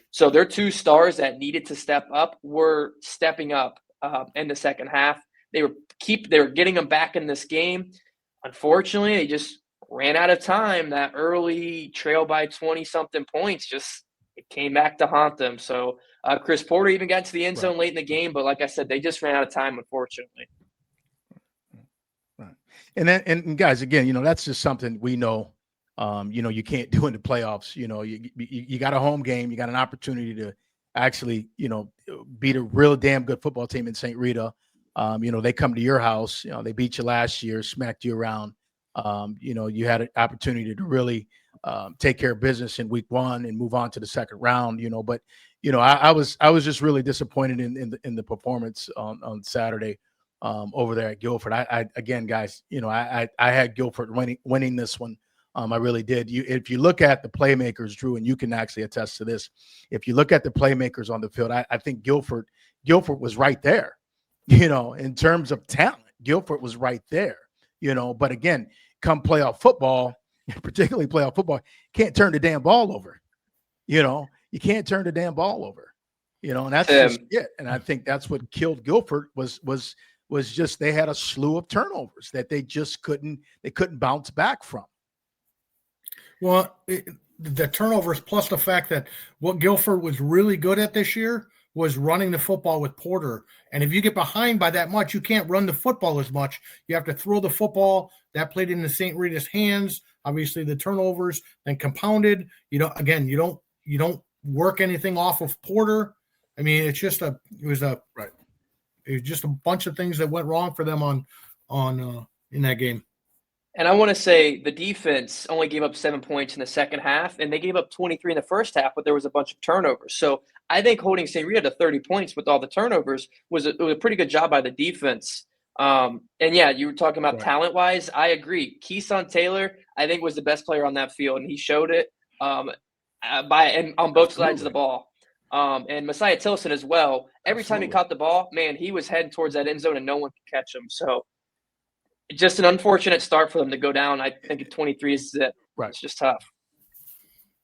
So their 2 stars that needed to step up were stepping up in the second half. They were getting them back in this game. Unfortunately, they just ran out of time. That early trail by 20-something points it came back to haunt them. So Chris Porter even got to the end zone late in the game, but like I said, they just ran out of time, unfortunately. Right. And guys, again, that's just something we know. You can't do in the playoffs. You got a home game. You got an opportunity to actually, beat a real damn good football team in St. Rita. They come to your house. They beat you last year, smacked you around. You had an opportunity to really take care of business in week 1 and move on to the second round. But I was just really disappointed in the performance on Saturday over there at Guilford. I again, guys, I had Guilford winning this one. I really did. If you look at the playmakers, Drew, and you can actually attest to this, if you look at the playmakers on the field, I think Guilford was right there, in terms of talent. Guilford was right there, but again, come playoff football, particularly playoff football, can't turn the damn ball over. You can't turn the damn ball over, and that's just it. And I think that's what killed Guilford was just they had a slew of turnovers that they just couldn't bounce back from. Well, the turnovers plus the fact that what Guilford was really good at this year was running the football with Porter. And if you get behind by that much, you can't run the football as much. You have to throw the football. That played into St. Rita's hands. Obviously, the turnovers then compounded. You don't work anything off of Porter. I mean, it was just a bunch of things that went wrong for them on in that game. And I want to say the defense only gave up 7 points in the second half, and they gave up 23 in the first half, but there was a bunch of turnovers. So I think holding St. Rita to 30 points with all the turnovers was a pretty good job by the defense. And yeah, you were talking about talent-wise. I agree. Keyshawn Taylor, I think, was the best player on that field, and he showed it on both sides of the ball. And Messiah Tilson as well. Every time he caught the ball, man, he was heading towards that end zone, and no one could catch him. So just an unfortunate start for them to go down. I think at 23 is it. Right. It's just tough.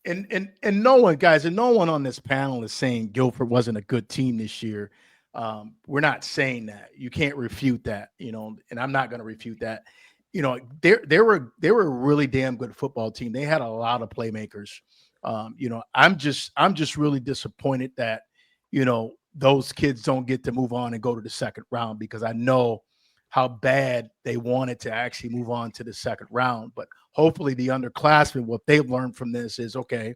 And no one on this panel is saying Guilford wasn't a good team this year. We're not saying that. You can't refute that, and I'm not going to refute that. They were a really damn good football team. They had a lot of playmakers. I'm just really disappointed that, those kids don't get to move on and go to the second round, because I know how bad they wanted to actually move on to the second round. But hopefully the underclassmen, what they've learned from this is, okay,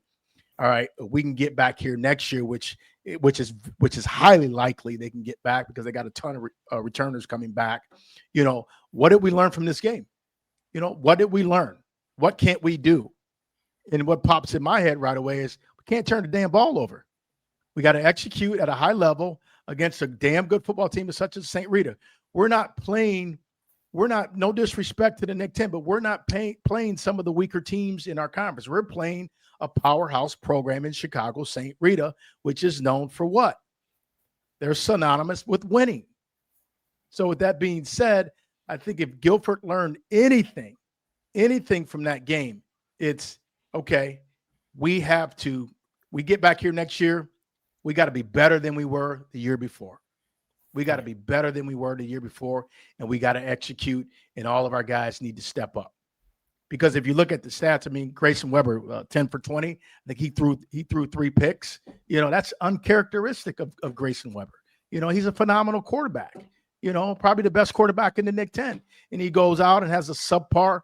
all right, we can get back here next year, which is highly likely they can get back because they got a ton of returners coming back. What did we learn from this game? What did we learn? What can't we do? And what pops in my head right away is we can't turn the damn ball over. We got to execute at a high level against a damn good football team such as St. Rita. We're not, no disrespect to the Nick 10, but we're not playing some of the weaker teams in our conference. We're playing a powerhouse program in Chicago, St. Rita, which is known for what? They're synonymous with winning. So with that being said, I think if Guilford learned anything from that game, it's, okay, we get back here next year, we got to be better than we were the year before. We got to be better than we were the year before, and we got to execute, and all of our guys need to step up. Because if you look at the stats, I mean, Grayson Weber, 10 for 20. I think he threw 3 picks. You know, that's uncharacteristic of Grayson Weber. You know, he's a phenomenal quarterback. You know, probably the best quarterback in the Nick 10. And he goes out and has a subpar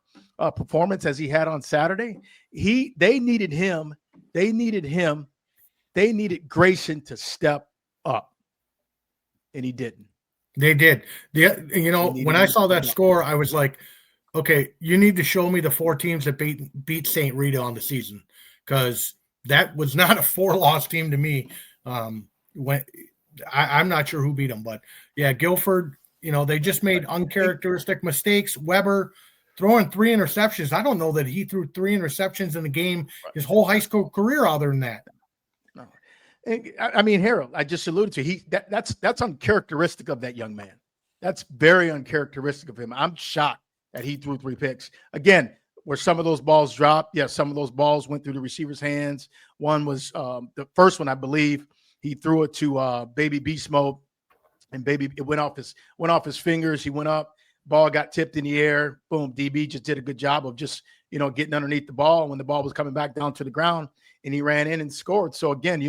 performance as he had on Saturday. They needed him. They needed Grayson to step up, and he didn't. They did. When I saw that score, I was like, okay, you need to show me the 4 teams that beat St. Rita on the season, because that was not a 4-loss team to me. I'm not sure who beat them, but yeah, Guilford, they just made uncharacteristic mistakes. Weber throwing 3 interceptions. I don't know that he threw 3 interceptions in the game his whole high school career other than that. No. I mean, Harold, I just alluded to, that's uncharacteristic of that young man. That's very uncharacteristic of him. I'm shocked that he threw 3 picks. Again, where some of those balls dropped, some of those balls went through the receiver's hands. One was the first one, I believe, he threw it to Baby Beast Mode, and it went off his fingers. He went up, ball got tipped in the air. Boom, DB just did a good job of just getting underneath the ball when the ball was coming back down to the ground, and he ran in and scored. So again,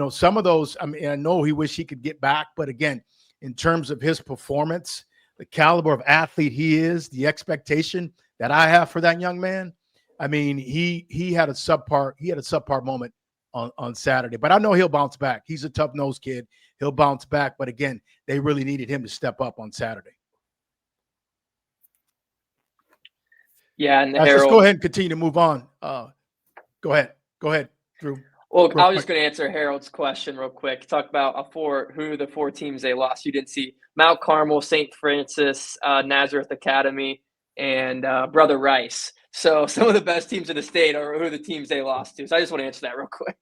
some of those. I mean, I know he wished he could get back, but again, in terms of his performance, the caliber of athlete he is, the expectation that I have for that young man, I mean, he had a subpar moment on Saturday, but I know he'll bounce back. He's a tough-nosed kid. He'll bounce back, but again, they really needed him to step up on Saturday. Yeah, and let's go ahead and continue to move on. Go ahead, Drew. Well, I was just going to answer Harold's question real quick. Talk about who the 4 teams they lost. You didn't see Mount Carmel, St. Francis, Nazareth Academy, and Brother Rice. So some of the best teams in the state are who the teams they lost to. So I just want to answer that real quick.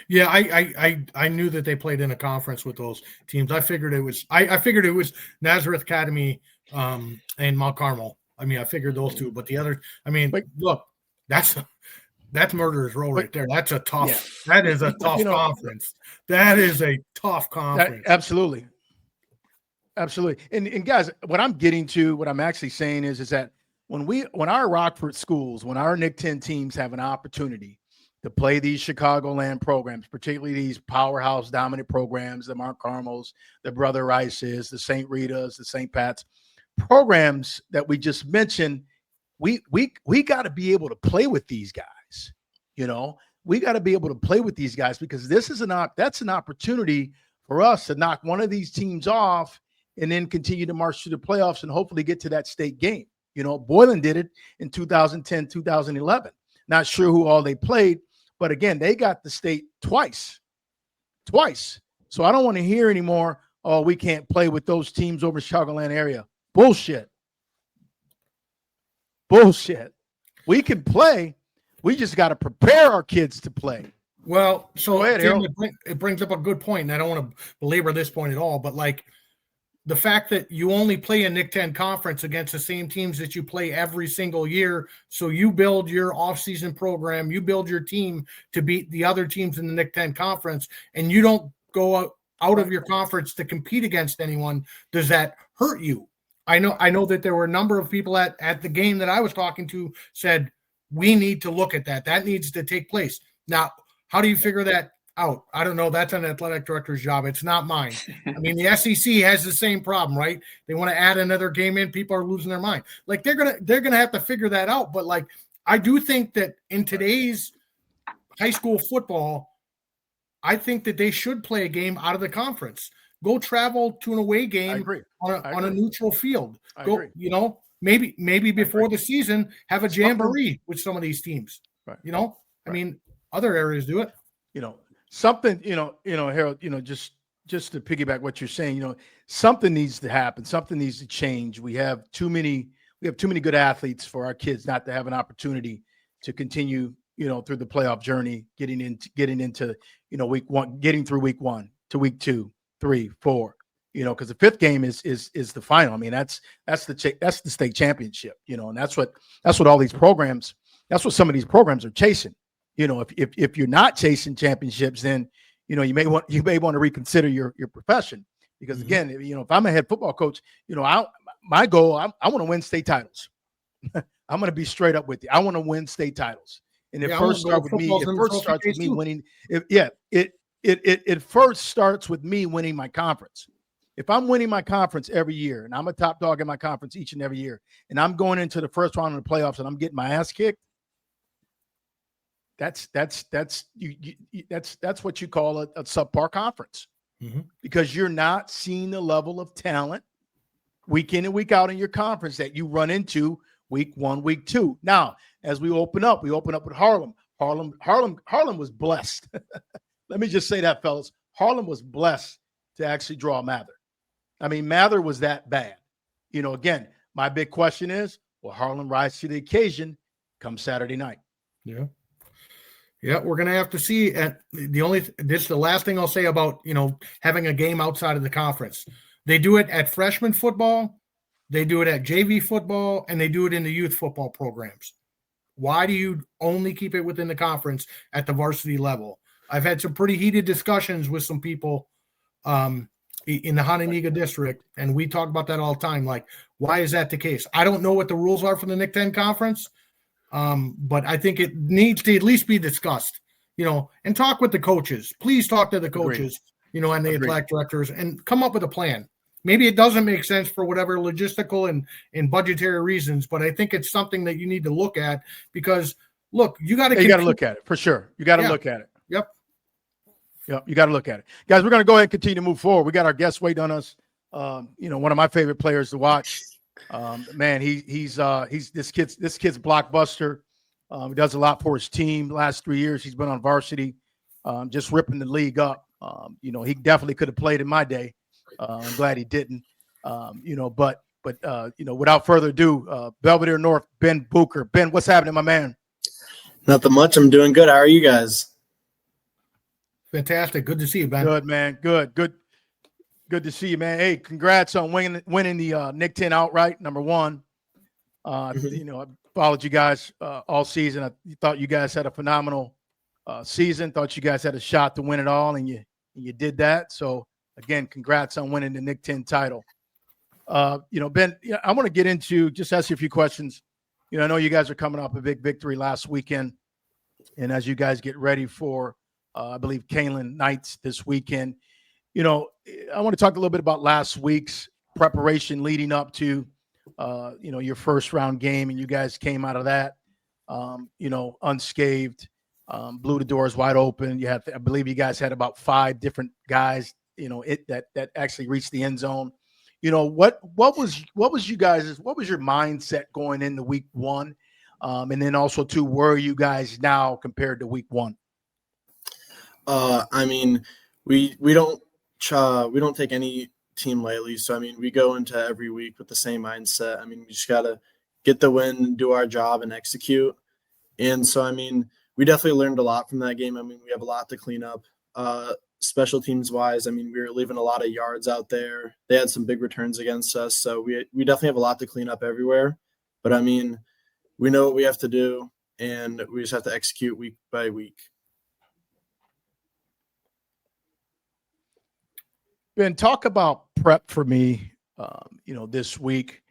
Yeah, I knew that they played in a conference with those teams. I figured it was Nazareth Academy and Mount Carmel. I mean, I figured those 2, but the other. I mean, look, that's Murderer's Row right there. That's a tough. Yeah. That is a tough conference. That is a tough conference. Absolutely. And guys, what I'm actually saying is that when our Rockford schools, when our Nick 10 teams have an opportunity to play these Chicagoland programs, particularly these powerhouse dominant programs, the Mount Carmels, the Brother Rices, the St. Ritas, the St. Pat's, programs that we just mentioned, we got to be able to play with these guys. We got to be able to play with these guys, because that's an opportunity for us to knock one of these teams off and then continue to march through the playoffs and hopefully get to that state game. Boylan did it in 2010, 2011. Not sure who all they played, but again, they got the state twice. So I don't want to hear anymore, oh, we can't play with those teams over Chicagoland area. Bullshit. We can play. We just got to prepare our kids to play. Well, so Tim, it brings up a good point, and I don't want to belabor this point at all, but the fact that you only play a Nick 10 conference against the same teams that you play every single year, so you build your offseason program, you build your team to beat the other teams in the Nick 10 conference, and you don't go out of your conference to compete against anyone, does that hurt you? I know that there were a number of people at the game that I was talking to said, we need to look at that. That needs to take place. Now, how do you figure that out? I don't know. That's an athletic director's job. It's not mine. I mean, the SEC has the same problem, right? They want to add another game in. People are losing their mind. They're gonna have to figure that out. But I do think that in today's high school football, I think that they should play a game out of the conference. Go travel to an away game on a neutral field. Maybe before the season, have a jamboree with some of these teams. Right. I mean, other areas do it. Something, Harold, just to piggyback what you're saying, something needs to happen. Something needs to change. We have too many good athletes for our kids not to have an opportunity to continue, through the playoff journey, getting into week 1, getting through week 1 to week 2, 3, 4, because the 5th game is the final. I mean, that's the state championship, and that's what all these programs, that's what some of these programs are chasing. If you're not chasing championships, then you may want to reconsider your profession, Because again, if I'm a head football coach, my goal, I want to win state titles. I'm going to be straight up with you. I want to win state titles. And it first starts with me. It first starts with me winning. It first starts with me winning my conference. If I'm winning my conference every year, and I'm a top dog in my conference each and every year, and I'm going into the first round of the playoffs and I'm getting my ass kicked, that's what you call a subpar conference, because you're not seeing the level of talent week in and week out in your conference that you run into week 1, week 2. Now, as we open up with Harlem. Harlem was blessed. Let me just say that, fellas. Harlem was blessed to actually draw Mather. I mean, Mather was that bad. Again, my big question is, will Harlem rise to the occasion come Saturday night? Yeah. Yeah, we're going to have to see. This is the last thing I'll say about, having a game outside of the conference. They do it at freshman football, they do it at JV football, and they do it in the youth football programs. Why do you only keep it within the conference at the varsity level? I've had some pretty heated discussions with some people in the Hononegah district, and we talk about that all the time. Like, why is that the case? I don't know what the rules are for the NIC-10 conference, but I think it needs to at least be discussed, and talk with the coaches. Please talk to the coaches, and the athletic directors, and come up with a plan. Maybe it doesn't make sense for whatever logistical and budgetary reasons, but I think it's something that you need to look at, because, look, you got to look at it for sure. You got to look at it. Yep. You got to look at it. Guys, we're going to go ahead and continue to move forward. We got our guest waiting on us. One of my favorite players to watch. Man, he's this kid's blockbuster. He does a lot for his team. Last 3 years, he's been on varsity, just ripping the league up. He definitely could have played in my day. I'm glad he didn't. But without further ado, Belvidere North, Ben Bucher. Ben, what's happening, my man? Nothing much. I'm doing good. How are you guys? Fantastic. Good to see you, Ben. Good, man. Good to see you, man. Hey, congrats on winning the NIC-10 outright, number one. I followed you guys all season. I thought you guys had a phenomenal season. Thought you guys had a shot to win it all, and you did that. So, again, congrats on winning the NIC-10 title. Ben, I want to get into, just ask you a few questions. I know you guys are coming off a big victory last weekend, and as you guys get ready for, I believe, Kaneland Knights this weekend, I want to talk a little bit about last week's preparation leading up to, your first round game, and you guys came out of that, unscathed, blew the doors wide open. I believe you guys had about 5 different guys, that actually reached the end zone. What was your mindset going into week 1? And then also too, where are you guys now compared to week 1? I mean, we don't take any team lightly. So, I mean, we go into every week with the same mindset. I mean, we just got to get the win, do our job, and execute. And so, I mean, we definitely learned a lot from that game. I mean, we have a lot to clean up. Special teams wise, I mean, we were leaving a lot of yards out there. They had some big returns against us. So we definitely have a lot to clean up everywhere. But, I mean, we know what we have to do, and we just have to execute week by week. Ben, talk about prep for me, this week.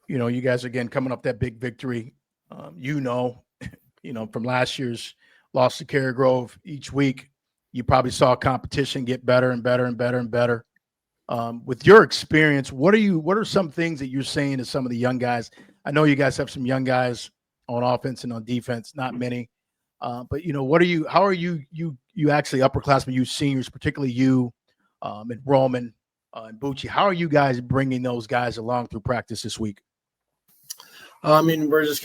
You guys, again, coming up that big victory, from last year's loss to Cary Grove. Each week, you probably saw competition get better and better and better and better. With your experience, what are some things that you're saying to some of the young guys? I know you guys have some young guys on offense and on defense, not many. But how are you actually upperclassmen, you seniors, particularly you, and Roman and Bucci, how are you guys bringing those guys along through practice this week? I mean, we're just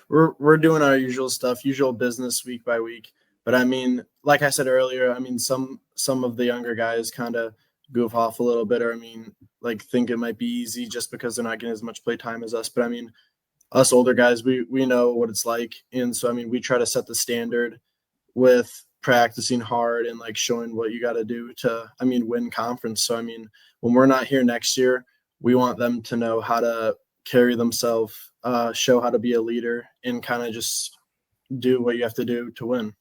we're doing our usual stuff, usual business week by week. But I mean, like I said earlier, I mean, some of the younger guys kind of goof off a little bit, or I mean, like think it might be easy just because they're not getting as much play time as us. But I mean, us older guys, we know what it's like. And so, I mean, we try to set the standard with practicing hard and like showing what you got to do to, I mean, win conference. So, I mean, when we're not here next year, we want them to know how to carry themselves, show how to be a leader, and kind of just do what you have to do to win.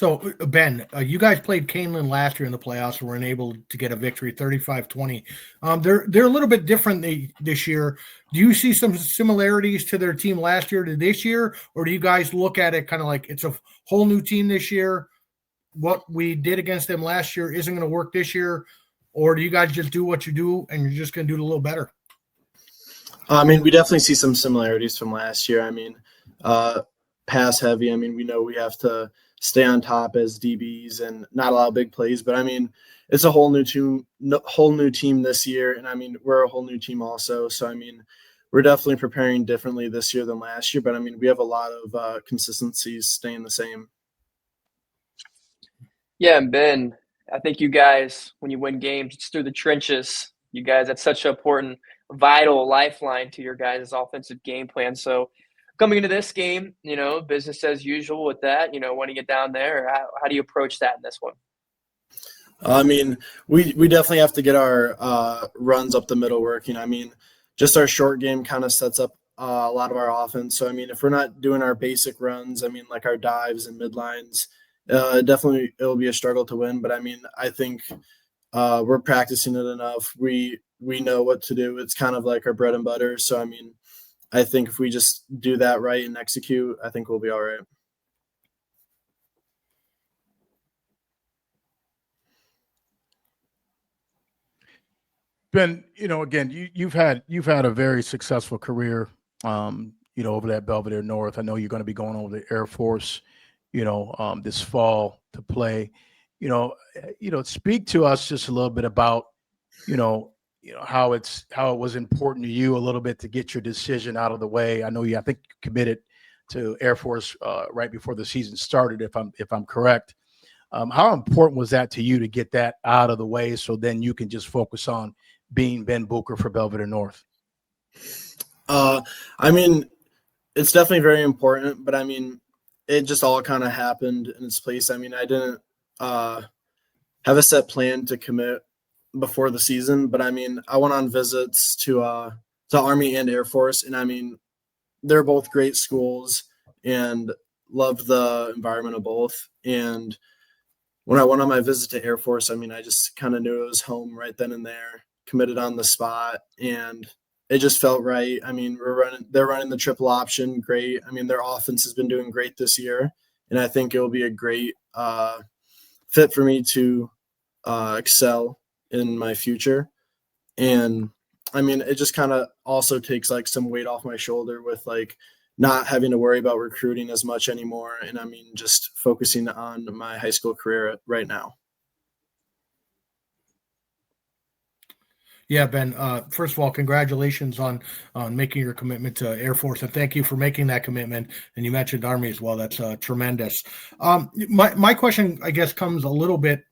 So, Ben, you guys played Kaneland last year in the playoffs and were unable to get a victory, 35-20. They're a little bit different this year. Do you see some similarities to their team last year to this year, or do you guys look at it kind of like it's a whole new team this year? What we did against them last year isn't going to work this year, or do you guys just do what you do and you're just going to do it a little better? I mean, we definitely see some similarities from last year. I mean, pass heavy. I mean, we know we have to stay on top as DBs and not allow big plays. But I mean, it's a whole new team this year, and I mean, we're a whole new team also. So I mean, we're definitely preparing differently this year than last year. But I mean, we have a lot of consistencies staying the same. Yeah, and Ben, I think you guys, when you win games, it's through the trenches. You guys, that's such an important, vital lifeline to your guys' offensive game plan. So coming into this game, business as usual with that, when you get down there, how do you approach that in this one? I mean, we definitely have to get our runs up the middle working. I mean, just our short game kind of sets up a lot of our offense. So, I mean, if we're not doing our basic runs, I mean, like our dives and midlines, definitely it'll be a struggle to win. But, I mean, I think we're practicing it enough. We know what to do. It's kind of like our bread and butter. So, I mean, I think if we just do that right and execute, I think we'll be all right. Ben, again, you've had a very successful career, over at Belvidere North. I know you're going to be going over the Air Force, this fall to play. Speak to us just a little bit about, how it was important to you a little bit to get your decision out of the way. I think you committed to Air Force right before the season started, if I'm correct. How important was that to you to get that out of the way so then you can just focus on being Ben Bucher for Belvidere North? I mean, it's definitely very important, but I mean, it just all kind of happened in its place. I mean, I didn't have a set plan to commit before the season, but I mean, I went on visits to Army and Air Force, and I mean, they're both great schools and loved the environment of both. And when I went on my visit to Air Force, I mean, I just kind of knew it was home right then and there, committed on the spot, and it just felt right. I mean, they're running the triple option. Great. I mean, their offense has been doing great this year, and I think it will be a great fit for me to excel in my future. And I mean, it just kind of also takes like some weight off my shoulder with like not having to worry about recruiting as much anymore. And I mean, just focusing on my high school career right now. Yeah, Ben, first of all, congratulations on making your commitment to Air Force, and thank you for making that commitment. And you mentioned Army as well. That's tremendous. My question, I guess, comes a little bit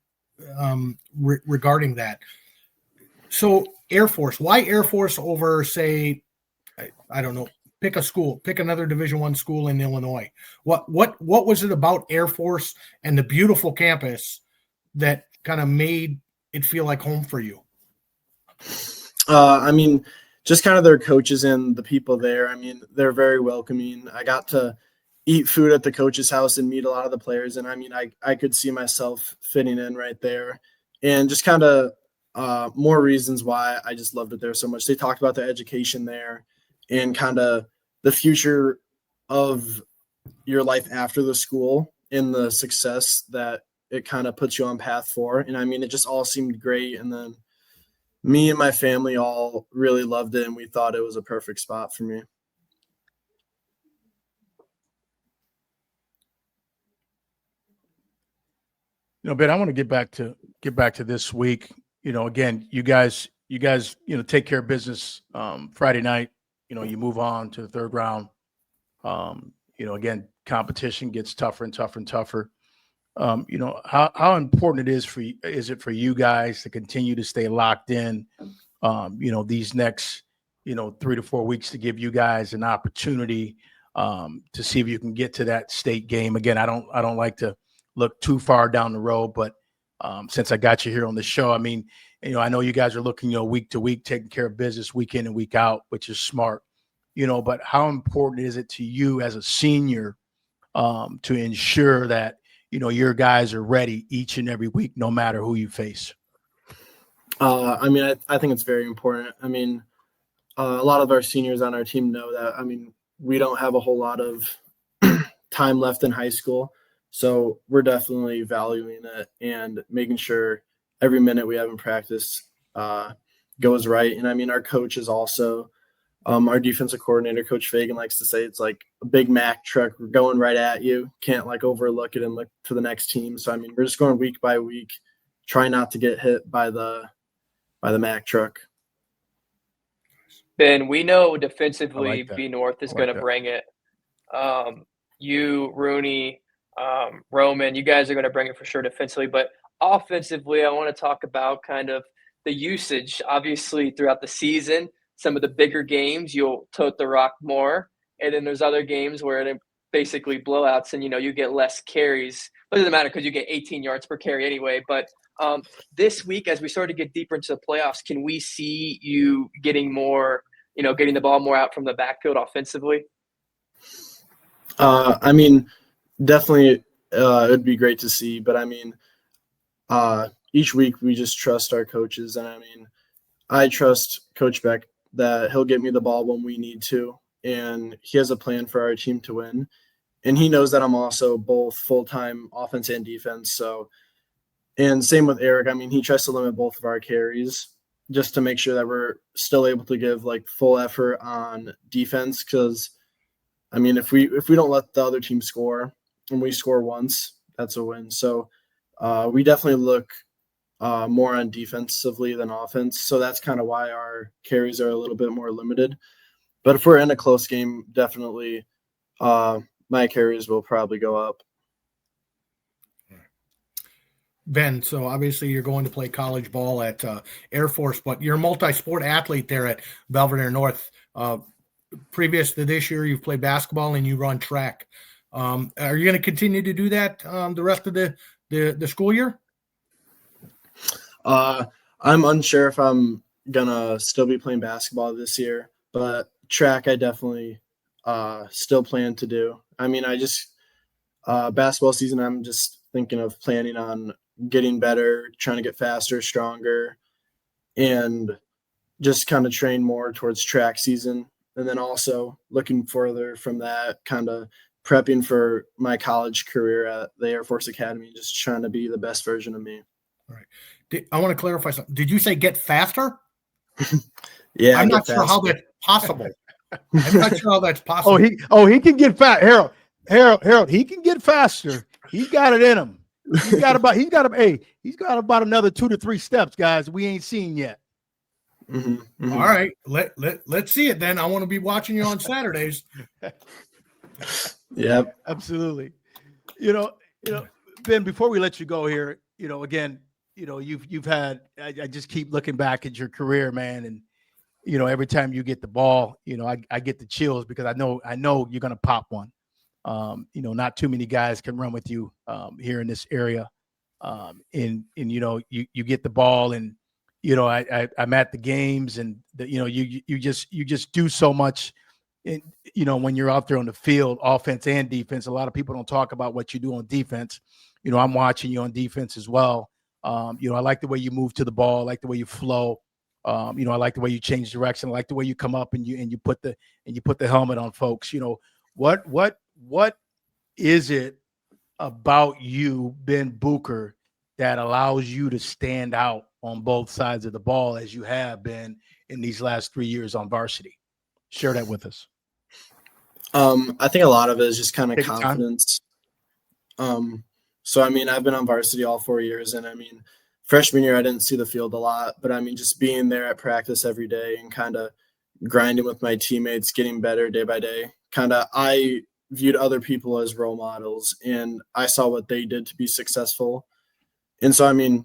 regarding that. So Air Force, why Air Force over, say, I don't know, pick a school, pick another Division I school in Illinois? What was it about Air Force and the beautiful campus that kind of made it feel like home for you? I mean, just kind of their coaches and the people there. I mean, they're very welcoming. I got to eat food at the coach's house and meet a lot of the players. And I mean, I could see myself fitting in right there, and just kind of more reasons why I just loved it there so much. They talked about the education there and kind of the future of your life after the school and the success that it kind of puts you on path for. And I mean, it just all seemed great. And then me and my family all really loved it, and we thought it was a perfect spot for me. Ben, I want to get back to this week. Again, you guys, take care of business Friday night. You move on to the third round. Again, competition gets tougher and tougher and tougher. How important is it for you guys to continue to stay locked in, these next, 3 to 4 weeks to give you guys an opportunity to see if you can get to that state game. Again, I don't like to look too far down the road, but since I got you here on the show, I mean, I know you guys are looking, week to week, taking care of business week in and week out, which is smart, but how important is it to you as a senior to ensure that, your guys are ready each and every week, no matter who you face? I mean, I think it's very important. I mean, a lot of our seniors on our team know that. I mean, we don't have a whole lot of time left in high school, so we're definitely valuing it and making sure every minute we have in practice goes right. And I mean, our coach is also our defensive coordinator, Coach Fagan, likes to say it's like a Big Mac truck going right at you. Can't like overlook it and look to the next team. So I mean, we're just going week by week, try not to get hit by the Mac truck. Ben, we know I defensively like that. B North is I like going to that. bring it. You, Rooney, Roman, you guys are going to bring it for sure defensively. But offensively, I want to talk about kind of the usage. Obviously, throughout the season, some of the bigger games, you'll tote the rock more. And then there's other games where it basically blowouts and, you get less carries. But it doesn't matter because you get 18 yards per carry anyway. But this week, as we start to get deeper into the playoffs, can we see you getting more, getting the ball more out from the backfield offensively? I mean, definitely it'd be great to see, but I mean, each week we just trust our coaches, and I mean, I trust Coach Beck that he'll get me the ball when we need to, and he has a plan for our team to win, and he knows that I'm also both full-time offense and defense. So, and same with Eric. I mean, he tries to limit both of our carries just to make sure that we're still able to give like full effort on defense, because I mean, if we don't let the other team score and we score once, that's a win. So we definitely look more on defensively than offense. So that's kind of why our carries are a little bit more limited. But if we're in a close game, definitely my carries will probably go up. Ben, so obviously you're going to play college ball at Air Force, but you're a multi-sport athlete there at Belvidere North. Previous to this year, you've played basketball and you run track. Are you going to continue to do that the rest of the school year? I'm unsure if I'm going to still be playing basketball this year, but track I definitely still plan to do. I mean, basketball season, I'm just thinking of planning on getting better, trying to get faster, stronger, and just kind of train more towards track season. And then also looking further from that, kind of prepping for my college career at the Air Force Academy, just trying to be the best version of me. All right. I want to clarify something. Did you say get faster? Yeah. I'm not sure how that's possible. I'm not sure how that's possible. He can get fast. Harold, he can get faster. He's got it in him. He's got about another 2 to 3 steps, guys. We ain't seen yet. Mm-hmm, mm-hmm. All right, let's see it then. I want to be watching you on Saturdays. Yeah, absolutely. Ben, before we let you go here, again, you've had. I just keep looking back at your career, man, and every time you get the ball, I get the chills because I know you're gonna pop one. Not too many guys can run with you here in this area, and you get the ball and. I'm at the games and you just do so much when you're out there on the field, offense and defense. A lot of people don't talk about what you do on defense. I'm watching you on defense as well. I like the way you move to the ball. I like the way you flow. I like the way you change direction. I like the way you come up and you put the helmet on folks. What is it about you, Ben Bucher, that allows you to stand out on both sides of the ball as you have been in these last 3 years on varsity? Share that with us. I think a lot of it is just kind of confidence. So, I mean, I've been on varsity all 4 years, and I mean, freshman year, I didn't see the field a lot, but I mean, just being there at practice every day and kind of grinding with my teammates, getting better day by day, I viewed other people as role models, and I saw what they did to be successful. And so, I mean,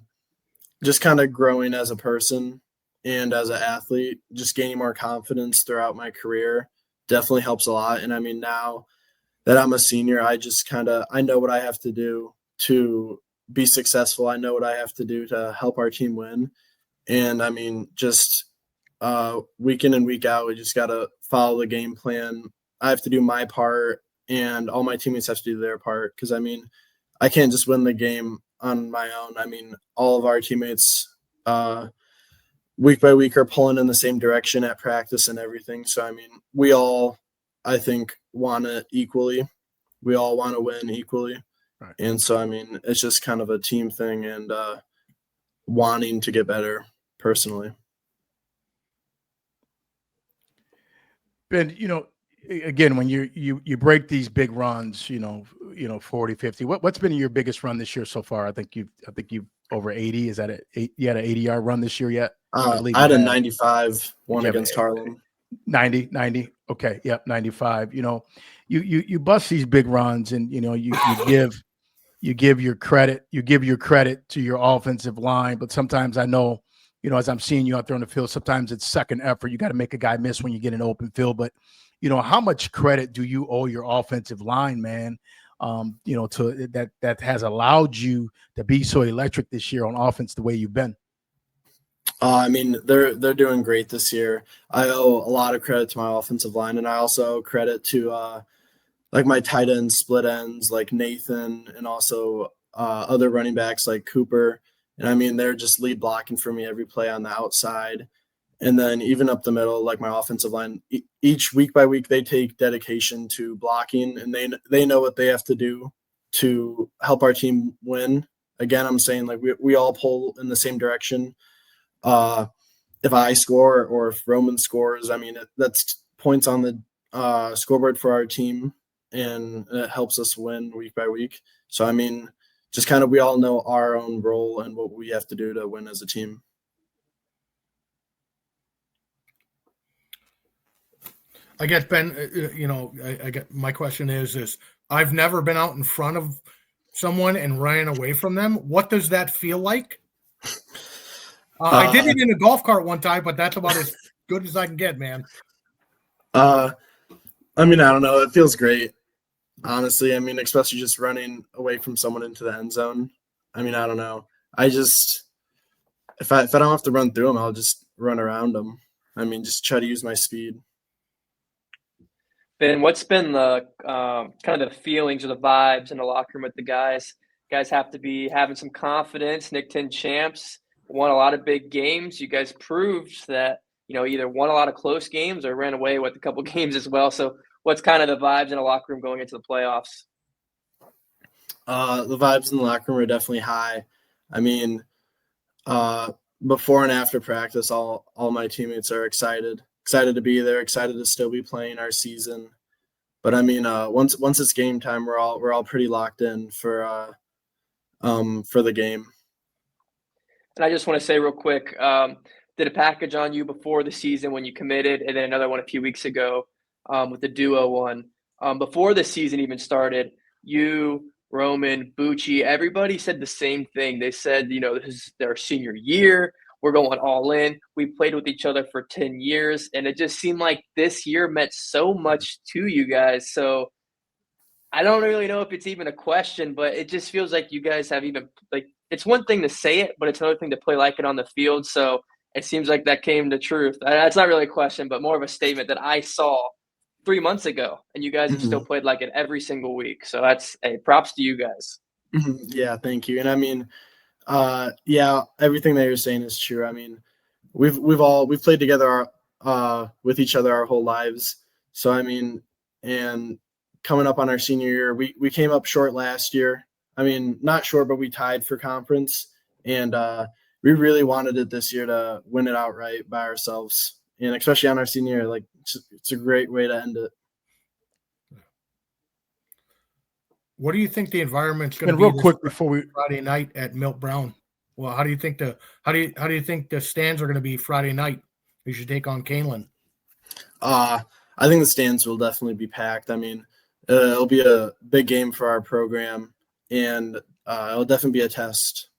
just kind of growing as a person and as an athlete, just gaining more confidence throughout my career definitely helps a lot. And I mean, now that I'm a senior, I know what I have to do to be successful. I know what I have to do to help our team win. And I mean, just week in and week out, we just got to follow the game plan. I have to do my part and all my teammates have to do their part. Cause I mean, I can't just win the game on my own. I mean, all of our teammates week by week are pulling in the same direction at practice and everything. So, I mean, we all, I think, want it equally. We all want to win equally. Right. And so, I mean, it's just kind of a team thing and wanting to get better personally. Ben, again, when you break these big runs, 40, 50, what's been your biggest run this year so far? I think you've over 80. Is that you had an 80-yard run this year yet? I had a 95 one against Harlem. 90. Okay. Yep. 95. You bust these big runs and, you give your credit to your offensive line. But sometimes I know, as I'm seeing you out there on the field, sometimes it's second effort. You got to make a guy miss when you get an open field. But, how much credit do you owe your offensive line, man? To that has allowed you to be so electric this year on offense the way you've been. I mean, they're doing great this year. I owe a lot of credit to my offensive line, and I also owe credit to like my tight ends, split ends, like Nathan, and also other running backs like Cooper. And I mean, they're just lead blocking for me every play on the outside. And then even up the middle, like my offensive line, each week by week, they take dedication to blocking, and they know what they have to do to help our team win. Again, I'm saying like we all pull in the same direction. If I score or if Roman scores, I mean, that's points on the scoreboard for our team, and it helps us win week by week. So, I mean, just kind of we all know our own role and what we have to do to win as a team. I guess, Ben, I get my question is I've never been out in front of someone and ran away from them. What does that feel like? I did it in a golf cart one time, but that's about as good as I can get, man. I mean, I don't know. It feels great, honestly. I mean, especially just running away from someone into the end zone. I mean, I don't know. I just if I don't have to run through them, I'll just run around them. I mean, just try to use my speed. Ben, what's been the kind of the feelings or the vibes in the locker room with the guys? Guys have to be having some confidence. Nick 10 champs, won a lot of big games. You guys proved that, either won a lot of close games or ran away with a couple games as well. So what's kind of the vibes in the locker room going into the playoffs? The vibes in the locker room are definitely high. I mean, before and after practice, all my teammates are excited to be there, excited to still be playing our season. But I mean, once it's game time, we're all pretty locked in for the game. And I just want to say real quick, did a package on you before the season when you committed, and then another one a few weeks ago with the duo one. Before the season even started, you, Roman, Bucci, everybody said the same thing. They said, this is their senior year. We're going all in. We played with each other for 10 years, and it just seemed like this year meant so much to you guys. So I don't really know if it's even a question, but it just feels like you guys have even it's one thing to say it, but it's another thing to play like it on the field. So it seems like that came to truth. That's not really a question, but more of a statement that I saw 3 months ago, and you guys have still played like it every single week. So that's props to you guys. Yeah, thank you. And I mean, yeah, everything that you're saying is true. I mean, we've played together with each other our whole lives. So I mean, and coming up on our senior year, we came up short last year. I mean, not short, but we tied for conference, and we really wanted it this year to win it outright by ourselves, and especially on our senior year, like it's a great way to end it. What do you think the environment's going to be real quick before we Friday night at Milt Brown? Well, how do you think the stands are going to be Friday night? You should take on Kaneland. I think the stands will definitely be packed. I mean, it'll be a big game for our program, and it'll definitely be a test.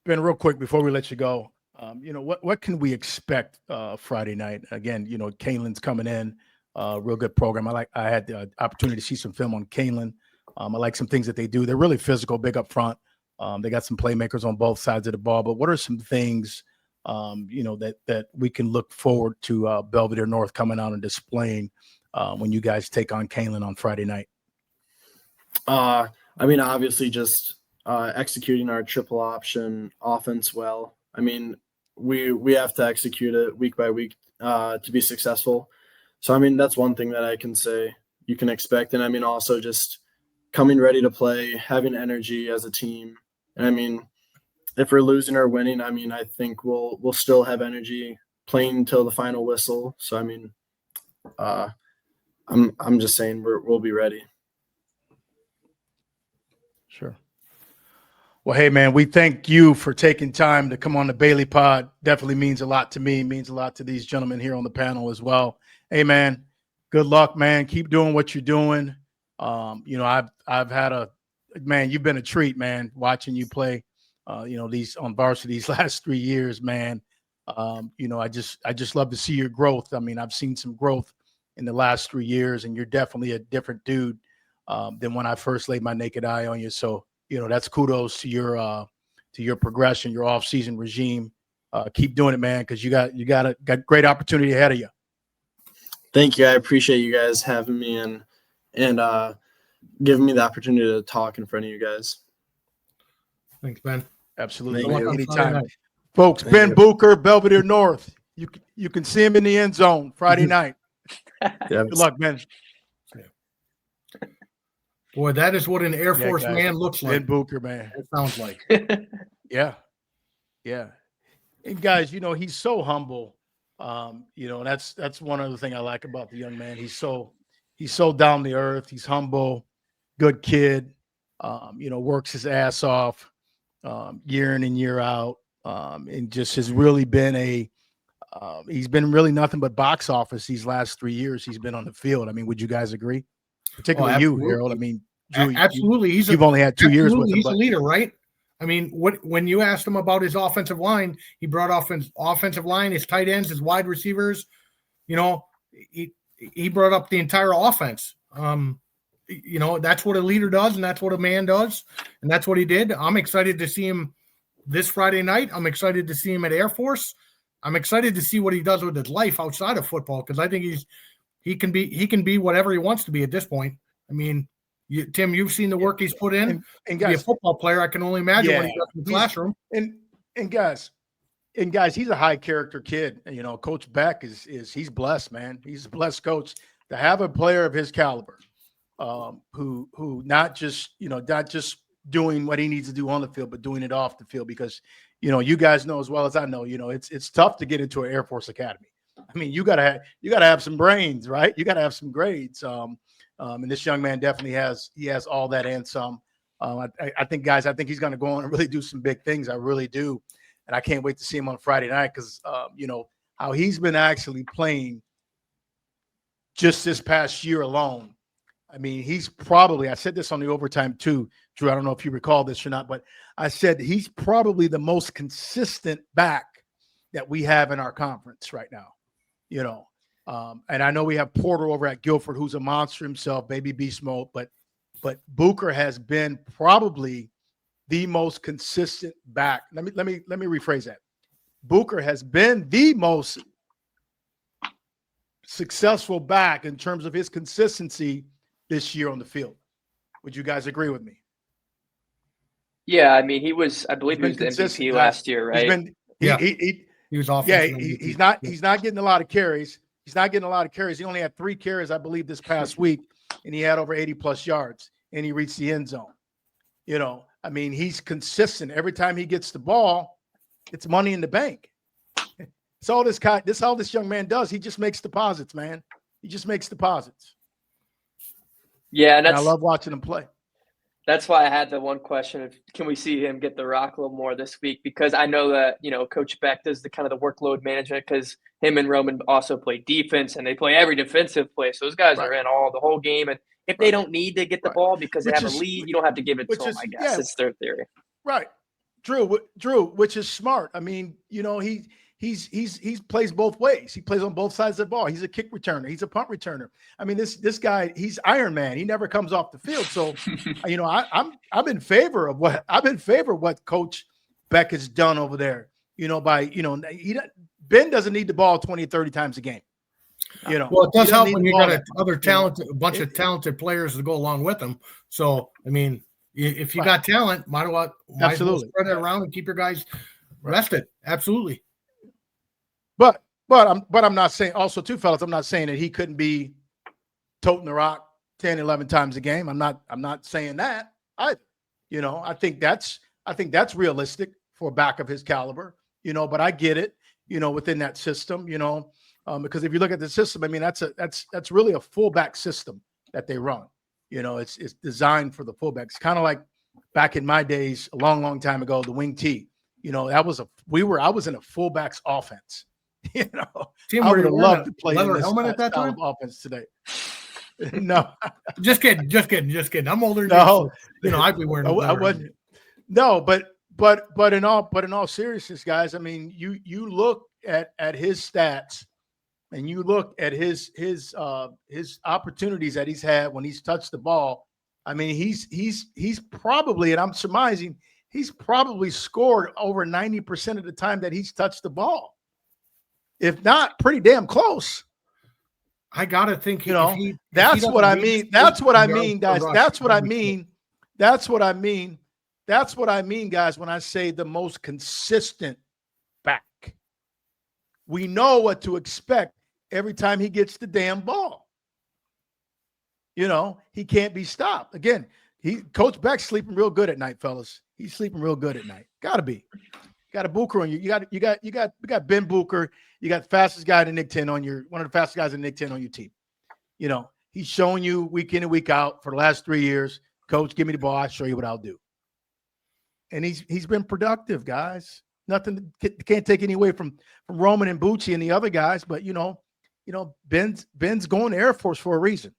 Ben, real quick before we let you go, what can we expect Friday night? Again, Kaneland's coming in, real good program. I had the opportunity to see some film on Kaneland. I like some things that they do. They're really physical, big up front. They got some playmakers on both sides of the ball. But what are some things that we can look forward to Belvidere North coming out and displaying when you guys take on Kaneland on Friday night? I mean, obviously just executing our triple option offense well. I mean, we have to execute it week by week to be successful. So, I mean, that's one thing that I can say you can expect. And I mean, also just coming ready to play, having energy as a team. And I mean, if we're losing or winning, I mean, I think we'll still have energy playing until the final whistle. So, I mean, I'm just saying we'll be ready. Sure. Well, hey, man, we thank you for taking time to come on the Bailey Pod. Definitely means a lot to me, means a lot to these gentlemen here on the panel as well. Hey, man, good luck, man. Keep doing what you're doing. I've had you've been a treat, man, watching you play, these on varsity these last 3 years, man. I just love to see your growth. I mean, I've seen some growth in the last 3 years, and you're definitely a different dude than when I first laid my naked eye on you. So, that's kudos to your progression, your off-season regime. Keep doing it, man, because you got great opportunity ahead of you. Thank you. I appreciate you guys having me and giving me the opportunity to talk in front of you guys. Thanks, Ben. Absolutely. Thank you. Anytime. Folks, Thank Ben you. Bucher, Belvidere North. You can see him in the end zone Friday night. Good luck, Ben. Boy, that is what an Air Force guys. man looks like. Ben Bucher, man. It sounds like. Yeah. And guys, he's so humble. That's one other thing I like about the young man. He's so down to earth. He's humble, good kid. Works his ass off year in and year out. And just has really been he's been really nothing but box office these last 3 years he's been on the field. I mean, would you guys agree? Particularly you, Harold. I mean, Drew, absolutely. You've only had 2 years with him. He's a leader, right? I mean, when you asked him about his offensive line, he brought offensive line, his tight ends, his wide receivers. He brought up the entire offense. That's what a leader does, and that's what a man does, and that's what he did. I'm excited to see him this Friday night. I'm excited to see him at Air Force. I'm excited to see what he does with his life outside of football, because I think he can be whatever he wants to be at this point. I mean, Tim, you've seen the work he's put in. And guys, to be a football player, I can only imagine what he does in the classroom. And guys, he's a high character kid. Coach Beck he's blessed, man. He's a blessed coach to have a player of his caliber, who not just doing what he needs to do on the field, but doing it off the field. Because you guys know as well as I know, it's tough to get into an Air Force Academy. I mean, you gotta have some brains, right? You gotta have some grades. And this young man definitely has all that and some. I think he's going to go on and really do some big things. I really do. And I can't wait to see him on Friday night because, how he's been actually playing just this past year alone. I mean, I said this on the overtime too, Drew. I don't know if you recall this or not, but I said he's probably the most consistent back that we have in our conference right now, and I know we have Porter over at Guilford, who's a monster himself, baby beast mode, but Bucher has been probably the most consistent back. Let me rephrase that. Bucher has been the most successful back in terms of his consistency this year on the field. Would you guys agree with me? Yeah, I mean, I believe he was the MVP last year, right? He was off. Yeah, he's not getting a lot of carries. He's not getting a lot of carries. He only had 3 carries, I believe, this past week, and he had over 80-plus yards, and he reached the end zone. I mean, he's consistent. Every time he gets the ball, it's money in the bank. It's all all this young man does. He just makes deposits, man. He just makes deposits. Yeah, and I love watching him play. That's why I had the one question of, can we see him get the rock a little more this week? Because I know that, Coach Beck does the workload management, because him and Roman also play defense, and they play every defensive play. So those guys are in the whole game. And if they don't need to get the ball because they have a lead, you don't have to give it to them, I guess. It's their theory. Right. Drew, which is smart. I mean, he plays both ways. He plays on both sides of the ball. He's a kick returner. He's a punt returner. I mean, this guy, he's Iron Man. He never comes off the field. So, I'm in favor of what Coach Beck has done over there Ben doesn't need the ball 20, 30 times a game. Well, it does help when you got a bunch It- of talented players to go along with them. So, I mean, if you got talent, might as well Absolutely. spread it around and keep your guys rested. Absolutely. But I'm not saying also too, fellas, I'm not saying that he couldn't be toting the rock 10, 11 times a game. I'm not saying that either. I think that's realistic for a back of his caliber, but I get it, within that system, because if you look at the system, I mean, that's really a fullback system that they run. It's designed for the fullbacks, kind of like back in my days, a long, long time ago, the wing T. I was in a fullbacks offense. Tim, I were would you have wearing loved a to play in leather this helmet at that style time? of offense today. No, Just kidding. I'm older than no, you, so, I'd be wearing. I wasn't. No, but in all seriousness, guys, I mean, you look at his stats, and you look at his opportunities that he's had when he's touched the ball. I mean, he's probably, and I'm surmising, he's probably scored over 90% of the time that he's touched the ball. If not, pretty damn close. I gotta think. That's what I mean. That's what I mean, guys. That's what I mean. That's what I mean. That's what I mean, guys, when I say the most consistent back. We know what to expect every time he gets the damn ball. He can't be stopped. Again, Coach Beck's sleeping real good at night, fellas. He's sleeping real good at night. Gotta be. Got a Bucher on you. You got Ben Bucher. You got the fastest guy in the Nick 10 one of the fastest guys in the Nick 10 on your team. He's showing you week in and week out for the last 3 years. Coach, give me the ball. I'll show you what I'll do. And he's been productive, guys. Nothing can't take any away from Roman and Bucci and the other guys, but Ben's going to Air Force for a reason.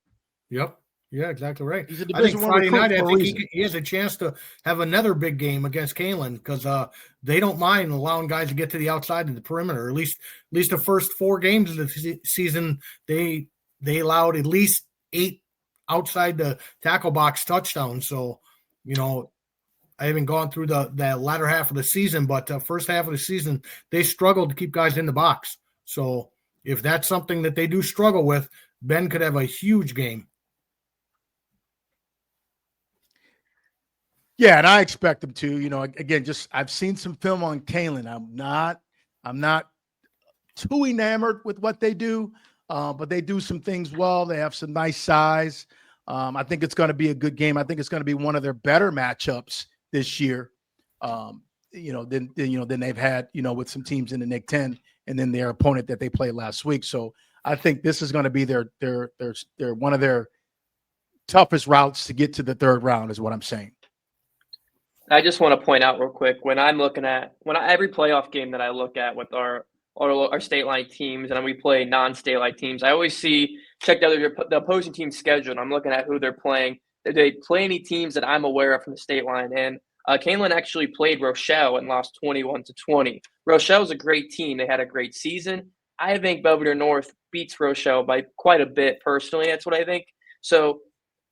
Yep. Yeah, exactly right. He's a I think Division I Friday night, I recruit think he has a chance to have another big game against Kaneland because they don't mind allowing guys to get to the outside of the perimeter. At least the first 4 games of the season, they allowed at least 8 outside the tackle box touchdowns. So, I haven't gone through the latter half of the season, but the first half of the season, they struggled to keep guys in the box. So if that's something that they do struggle with, Ben could have a huge game. Yeah, and I expect him to. Again, I've seen some film on Kaneland. I'm not too enamored with what they do, but they do some things well. They have some nice size. I think it's going to be a good game. I think it's going to be one of their better matchups this year. Than they've had, with some teams in the Nick 10, and then their opponent that they played last week. So I think this is going to be their one of their toughest routes to get to the third round, is what I'm saying. I just want to point out real quick, when I'm looking at every playoff game that I look at with our state line teams, and we play non-state line teams, I always check the opposing team's schedule, and I'm looking at who they're playing. Did they play any teams that I'm aware of from the state line? And Kaneland actually played Rochelle and lost 21-20. Rochelle's a great team. They had a great season. I think Belvidere North beats Rochelle by quite a bit personally. That's what I think. So,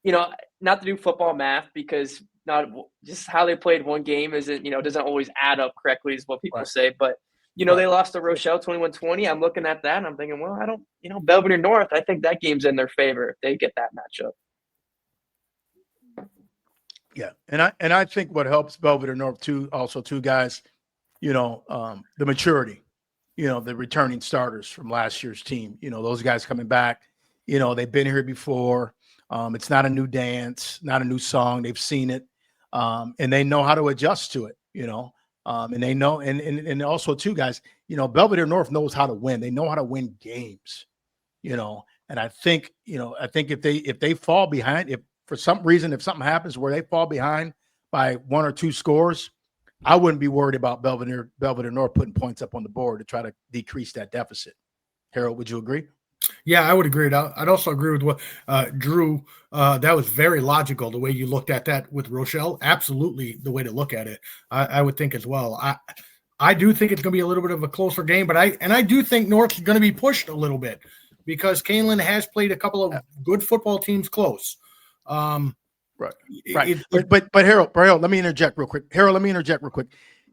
not to do football math, because not just how they played one game isn't, doesn't always add up correctly, is what people say. But, they lost to Rochelle 21-20. I'm looking at that and I'm thinking, well, I don't, Belvidere North, I think that game's in their favor if they get that matchup. Yeah, and I think what helps Belvidere North too, guys, the maturity, the returning starters from last year's team, those guys coming back, they've been here before. It's not a new dance, not a new song. They've seen it, and they know how to adjust to it, and they know, and also too, guys, Belvidere North knows how to win. They know how to win games, and I think if they fall behind, if for some reason, if something happens where they fall behind by 1 or 2 scores, I wouldn't be worried about Belvidere North putting points up on the board to try to decrease that deficit. Harold, would you agree? Yeah, I would agree. I'd also agree with what Drew. That was very logical, the way you looked at that with Rochelle. Absolutely the way to look at it. I would think as well. I do think it's going to be a little bit of a closer game, but I do think North's going to be pushed a little bit because Kaneland has played a couple of good football teams close. Right. But Harold, let me interject real quick.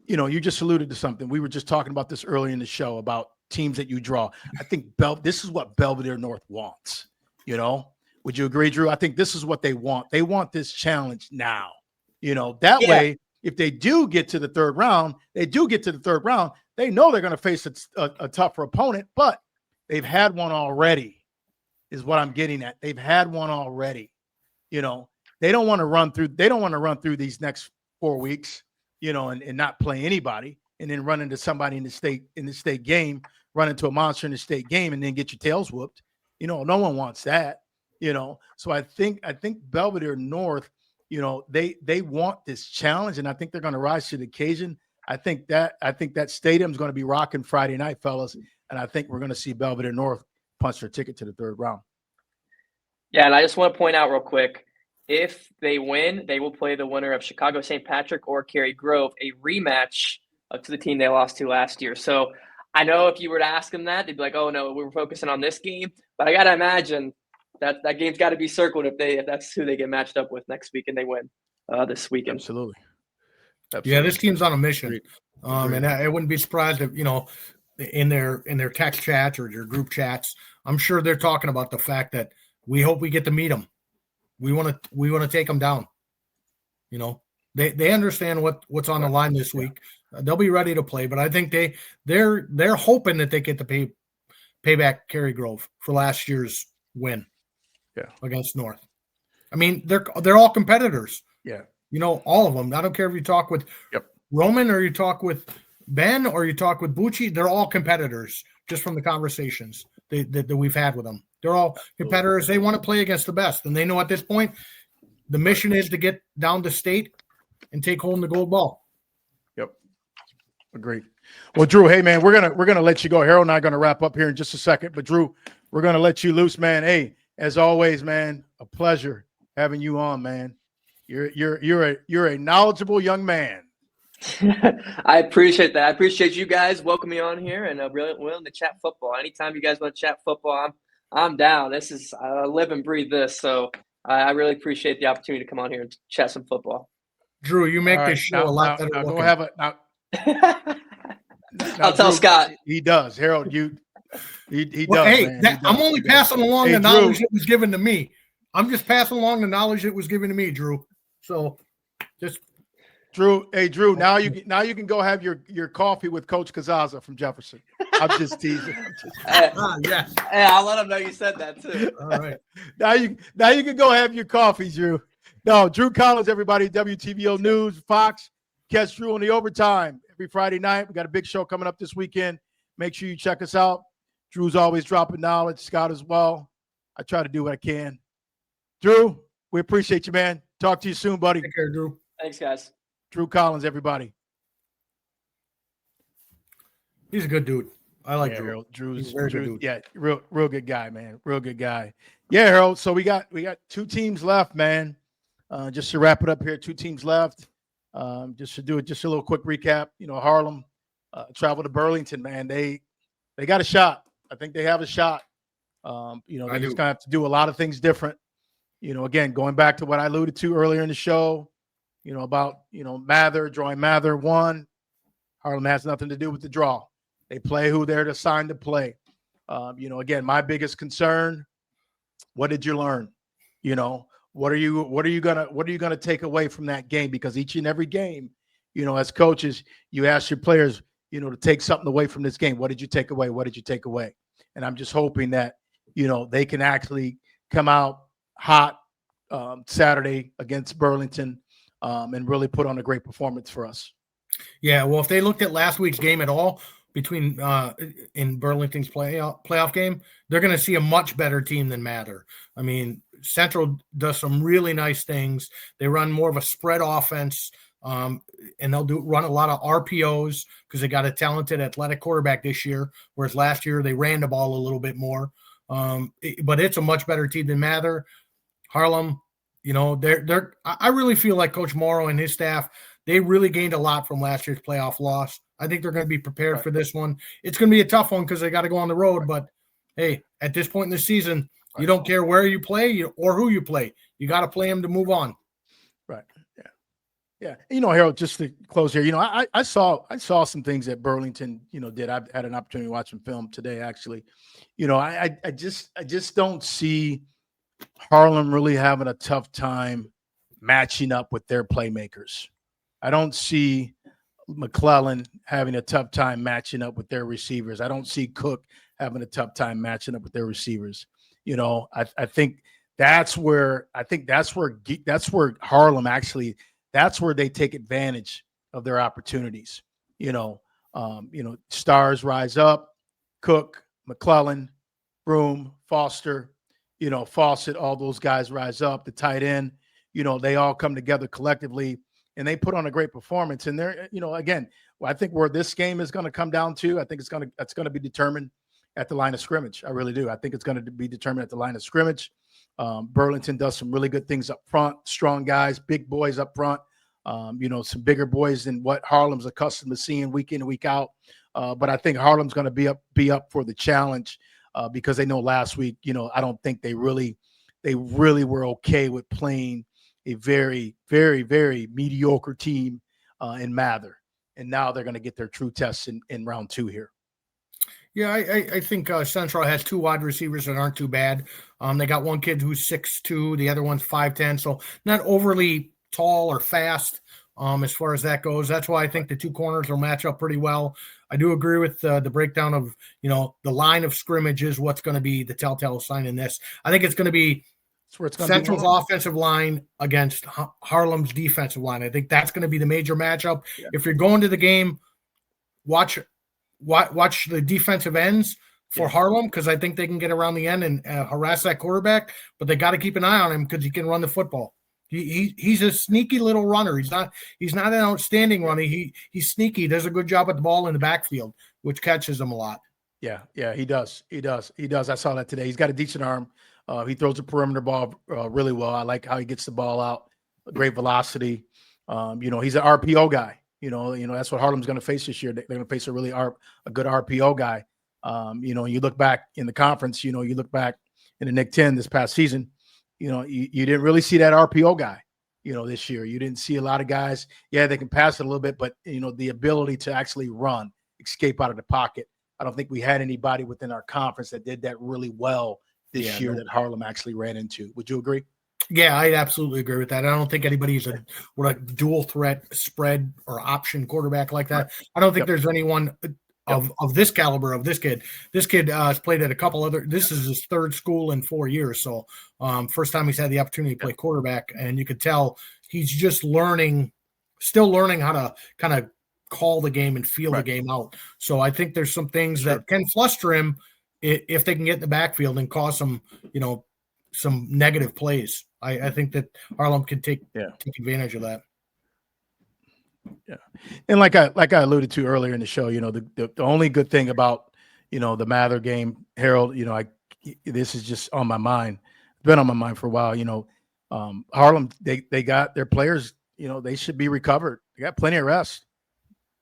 you just alluded to something. We were just talking about this earlier in the show about teams that you draw. I think this is what Belvidere North wants. Would you agree, Drew? I think this is what they want. They want this challenge now. That way, if they do get to the third round, they know they're going to face a tougher opponent, but they've had one already, is what I'm getting at. They've had one already. They don't want to run through these next 4 weeks, and not play anybody, and then run into somebody in the state game, run into a monster in the state game, and then get your tails whooped. No one wants that. So I think Belvidere North, they want this challenge, and I think they're going to rise to the occasion. I think that stadium's going to be rocking Friday night, fellas, and I think we're going to see Belvidere North punch their ticket to the third round. Yeah, and I just want to point out real quick, if they win, they will play the winner of Chicago St. Patrick or Cary Grove, a rematch to the team they lost to last year. So I know if you were to ask them that, they'd be like, "Oh no, we were focusing on this game." But I gotta imagine that game's got to be circled if that's who they get matched up with next week and they win this weekend. Absolutely. Yeah, this team's on a mission, and I wouldn't be surprised if in their text chats or your group chats, I'm sure they're talking about the fact that we hope we get to meet them. We want to take them down. They understand what's on the line this week. They'll be ready to play, but I think they're hoping that they get to pay back Cary Grove for last year's win. Against North. I mean, they're all competitors. Yeah. All of them. I don't care if you talk with Roman or you talk with Ben or you talk with Bucci. They're all competitors just from the conversations that we've had with them. They're all competitors. They want to play against the best. And they know at this point, the mission is to get down to state and take home the gold ball. Yep. Agreed. Well, Drew, hey, man, we're gonna let you go. Harold and I are going to wrap up here in just a second. But, Drew, we're going to let you loose, man. Hey, as always, man, a pleasure having you on, man. You're a knowledgeable young man. I appreciate that. I appreciate you guys welcoming me on here and really willing to chat football. Anytime you guys want to chat football, I'm down. This is I live and breathe this, so I really appreciate the opportunity to come on here and chat some football. Drew, you make this show a lot better. Go have it. I'll tell Drew, Scott. He does. Harold, he Well, does. hey, Man. I'm only passing along the Drew. knowledge that was given to me. I'm just passing along the knowledge that was given to me, Drew. So, just Drew. Hey, Drew. Now you can go have your coffee with Coach Kazaza from Jefferson. I'm just teasing. yes. Hey, I'll let him know you said that too. All right. Now you can go have your coffee, Drew. No, Drew Collins, everybody. WTVO News, Fox. Catch Drew on the overtime every Friday night. We got a big show coming up this weekend. Make sure you check us out. Drew's always dropping knowledge. Scott as well. I try to do what I can. Drew, we appreciate you, man. Talk to you soon, buddy. Take care, Drew. Thanks, guys. Drew Collins, everybody. He's a good dude. I like Drew. Drew's very good dude. Yeah, real good guy, man. Real good guy. Yeah, Harold. So we got 2 teams left, man. Just to wrap it up here, 2 teams left. Just to do it, just a little quick recap. Harlem traveled to Burlington, man. They got a shot. I think they have a shot. They're just gonna have to do a lot of things different. Again, going back to what I alluded to earlier in the show, about Mather drawing Mather 1. Harlem has nothing to do with the draw. They play who they're assigned to play. Again, my biggest concern: what did you learn? What are you gonna take away from that game? Because each and every game, as coaches, you ask your players, to take something away from this game. What did you take away? What did you take away? And I'm just hoping that they can actually come out hot Saturday against Burlington and really put on a great performance for us. Yeah, well, if they looked at last week's game at all between in Burlington's playoff game, they're going to see a much better team than Mather. I mean, Central does some really nice things. They run more of a spread offense, and they'll run a lot of RPOs because they got a talented athletic quarterback this year, whereas last year they ran the ball a little bit more. But it's a much better team than Mather. Harlem, I really feel like Coach Morrow and his staff, they really gained a lot from last year's playoff loss. I think they're going to be prepared for this one. It's going to be a tough one because they got to go on the road. But, hey, at this point in the season, you don't care where you play or who you play. You got to play them to move on. Right. Yeah. Yeah, Harold, just to close here, I saw some things that Burlington, did. I've had an opportunity to watch some film today, actually. I just don't see Harlem really having a tough time matching up with their playmakers. I don't see McClellan having a tough time matching up with their receivers. I don't see Cook having a tough time matching up with their receivers. I think that's where Harlem actually, that's where they take advantage of their opportunities. Stars rise up, Cook, McClellan, Broom, Foster, Fawcett, all those guys rise up. The tight end, they all come together collectively and they put on a great performance. And they're, again, I think where this game is going to come down to, I think it's going to be determined at the line of scrimmage. I really do. I think it's going to be determined at the line of scrimmage. Burlington does some really good things up front, strong guys, big boys up front. Some bigger boys than what Harlem's accustomed to seeing week in and week out. But I think Harlem's going to be up for the challenge because they know last week, I don't think they really were okay with playing a very, very, very mediocre team in Mather. And now they're going to get their true tests in round 2 here. Yeah, I think Central has 2 wide receivers that aren't too bad. They got one kid who's 6'2", the other one's 5'10", so not overly tall or fast as far as that goes. That's why I think the 2 corners will match up pretty well. I do agree with the breakdown of, the line of scrimmage is what's going to be the telltale sign in this. I think it's going to be Central's offensive line against Harlem's defensive line. I think that's going to be the major matchup. Yeah. If you're going to the game, watch the defensive ends for Harlem, because I think they can get around the end and harass that quarterback, but they got to keep an eye on him because he can run the football. He's a sneaky little runner. He's not an outstanding runner. He's sneaky. He does a good job with the ball in the backfield, which catches him a lot. Yeah, he does. I saw that today. He's got a decent arm. He throws a perimeter ball really well. I like how he gets the ball out. Great velocity. He's an RPO guy. That's what Harlem's going to face this year. They're going to face a good RPO guy. You look back in the conference. You look back in the Nick 10 this past season. You didn't really see that RPO guy. This year you didn't see a lot of guys. Yeah, they can pass it a little bit, but the ability to actually run, escape out of the pocket. I don't think we had anybody within our conference that did that really well this year that Harlem actually ran into. Would you agree? Yeah, I absolutely agree with that. I don't think anybody's a dual threat spread or option quarterback like that. Right. I don't think there's anyone of this caliber of this kid. This kid has played at a couple other. This is his 3rd school in 4 years. So first time he's had the opportunity to play quarterback, and you could tell he's just still learning how to kind of call the game and feel the game out. So I think there's some things that can fluster him if they can get in the backfield and cause some negative plays. I think that Harlem can take advantage of that. Yeah. And like I alluded to earlier in the show, the only good thing about, the Mather game, Harold, this is just on my mind. It's been on my mind for a while. Harlem, they got their players, they should be recovered. They got plenty of rest.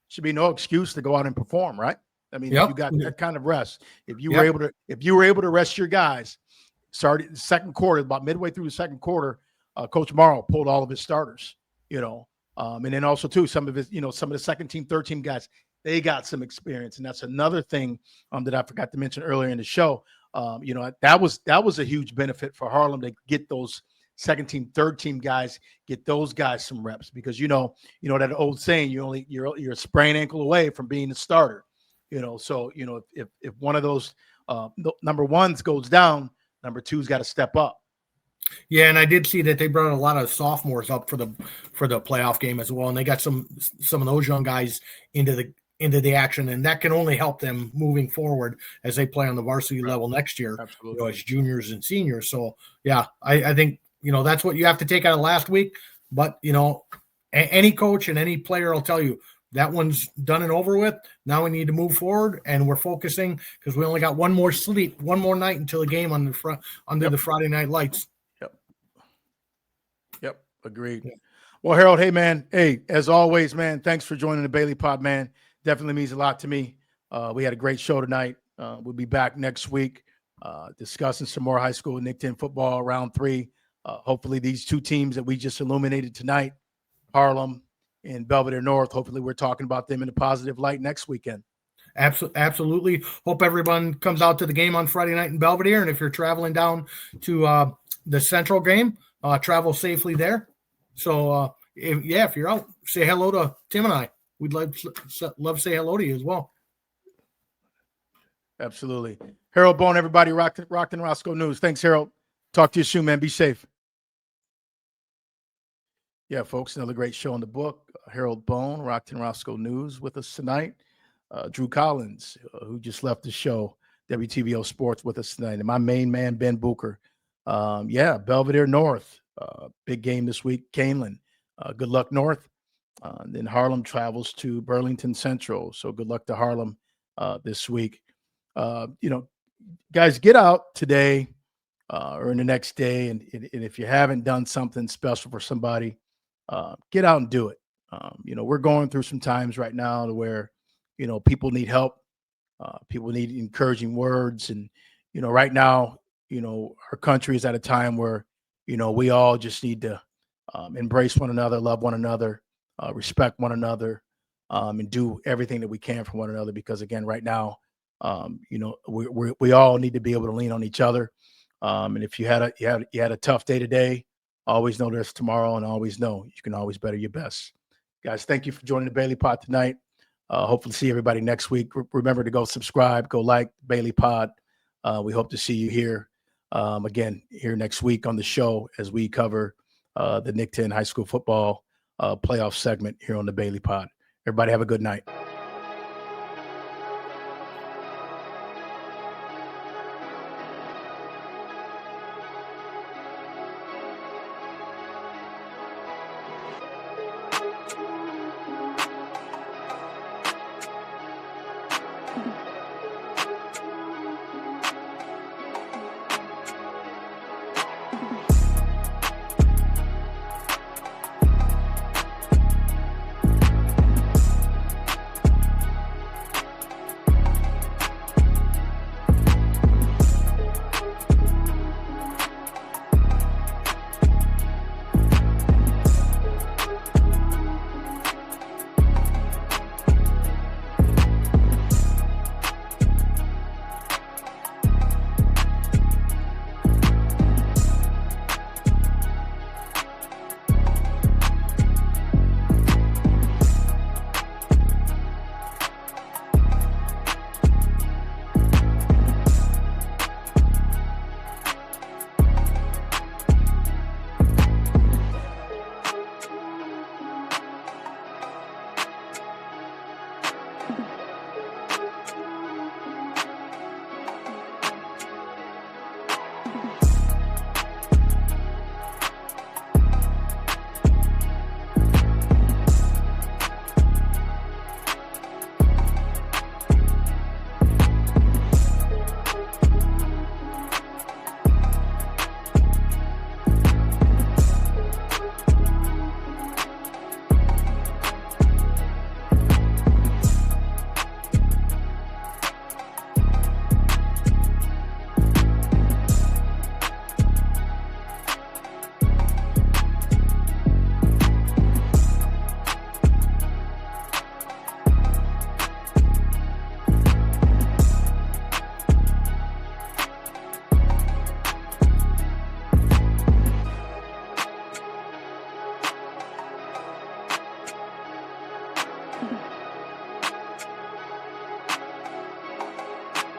Should be no excuse to go out and perform, right? I mean, if you got that kind of rest, if you were able to rest your guys, started the second quarter, about midway through the second quarter, Coach Morrow pulled all of his starters, and then also too, some of his, some of the second team, third team guys, they got some experience. And that's another thing that I forgot to mention earlier in the show. That was a huge benefit for Harlem to get those second team, third team guys, get those guys some reps, because that old saying, you're a sprained ankle away from being a starter. So if one of those number ones goes down, number 2's got to step up. Yeah, and I did see that they brought a lot of sophomores up for the playoff game as well, and they got some of those young guys into the action, and that can only help them moving forward as they play on the varsity level next year. Absolutely. As juniors and seniors. So yeah, I think that's what you have to take out of last week. But any coach and any player will tell you that one's done and over with. Now we need to move forward, and we're focusing because we only got one more night until the game under the Friday night lights. Yep. Agreed. Yeah. Well, Harold, hey, man. Hey, as always, man, thanks for joining the Bailey Pod, man. Definitely means a lot to me. We had a great show tonight. We'll be back next week discussing some more high school Nick 10 football round 3. Hopefully these 2 teams that we just illuminated tonight, Harlem in Belvidere North. Hopefully we're talking about them in a positive light next weekend. Absolutely. Hope everyone comes out to the game on Friday night in Belvidere. And if you're traveling down to the Central game, travel safely there. So, if you're out, say hello to Tim and I. We'd love to say hello to you as well. Absolutely. Harold Bone, everybody, Rockton Roscoe News. Thanks, Harold. Talk to you soon, man. Be safe. Yeah, folks, another great show in the book. Harold Bone, Rockton Roscoe News with us tonight. Drew Collins, who just left the show, WTVO Sports with us tonight. And my main man, Ben Bucher. Belvidere North, big game this week. Kaneland, good luck North. Then Harlem travels to Burlington Central. So good luck to Harlem this week. Guys, get out today or in the next day. And if you haven't done something special for somebody, get out and do it. We're going through some times right now to where, people need help. People need encouraging words. And, right now, our country is at a time where, we all just need to embrace one another, love one another, respect one another, and do everything that we can for one another. Because again, right now, we all need to be able to lean on each other. And if you had a tough day today, always know there's tomorrow, and always know you can always better your best. Guys, thank you for joining the Bailey Pod tonight. Hopefully see everybody next week. Remember to go subscribe, go like Bailey Pod. We hope to see you here again here next week on the show as we cover the Nick 10 high school football playoff segment here on the Bailey Pod. Everybody have a good night. Thank you.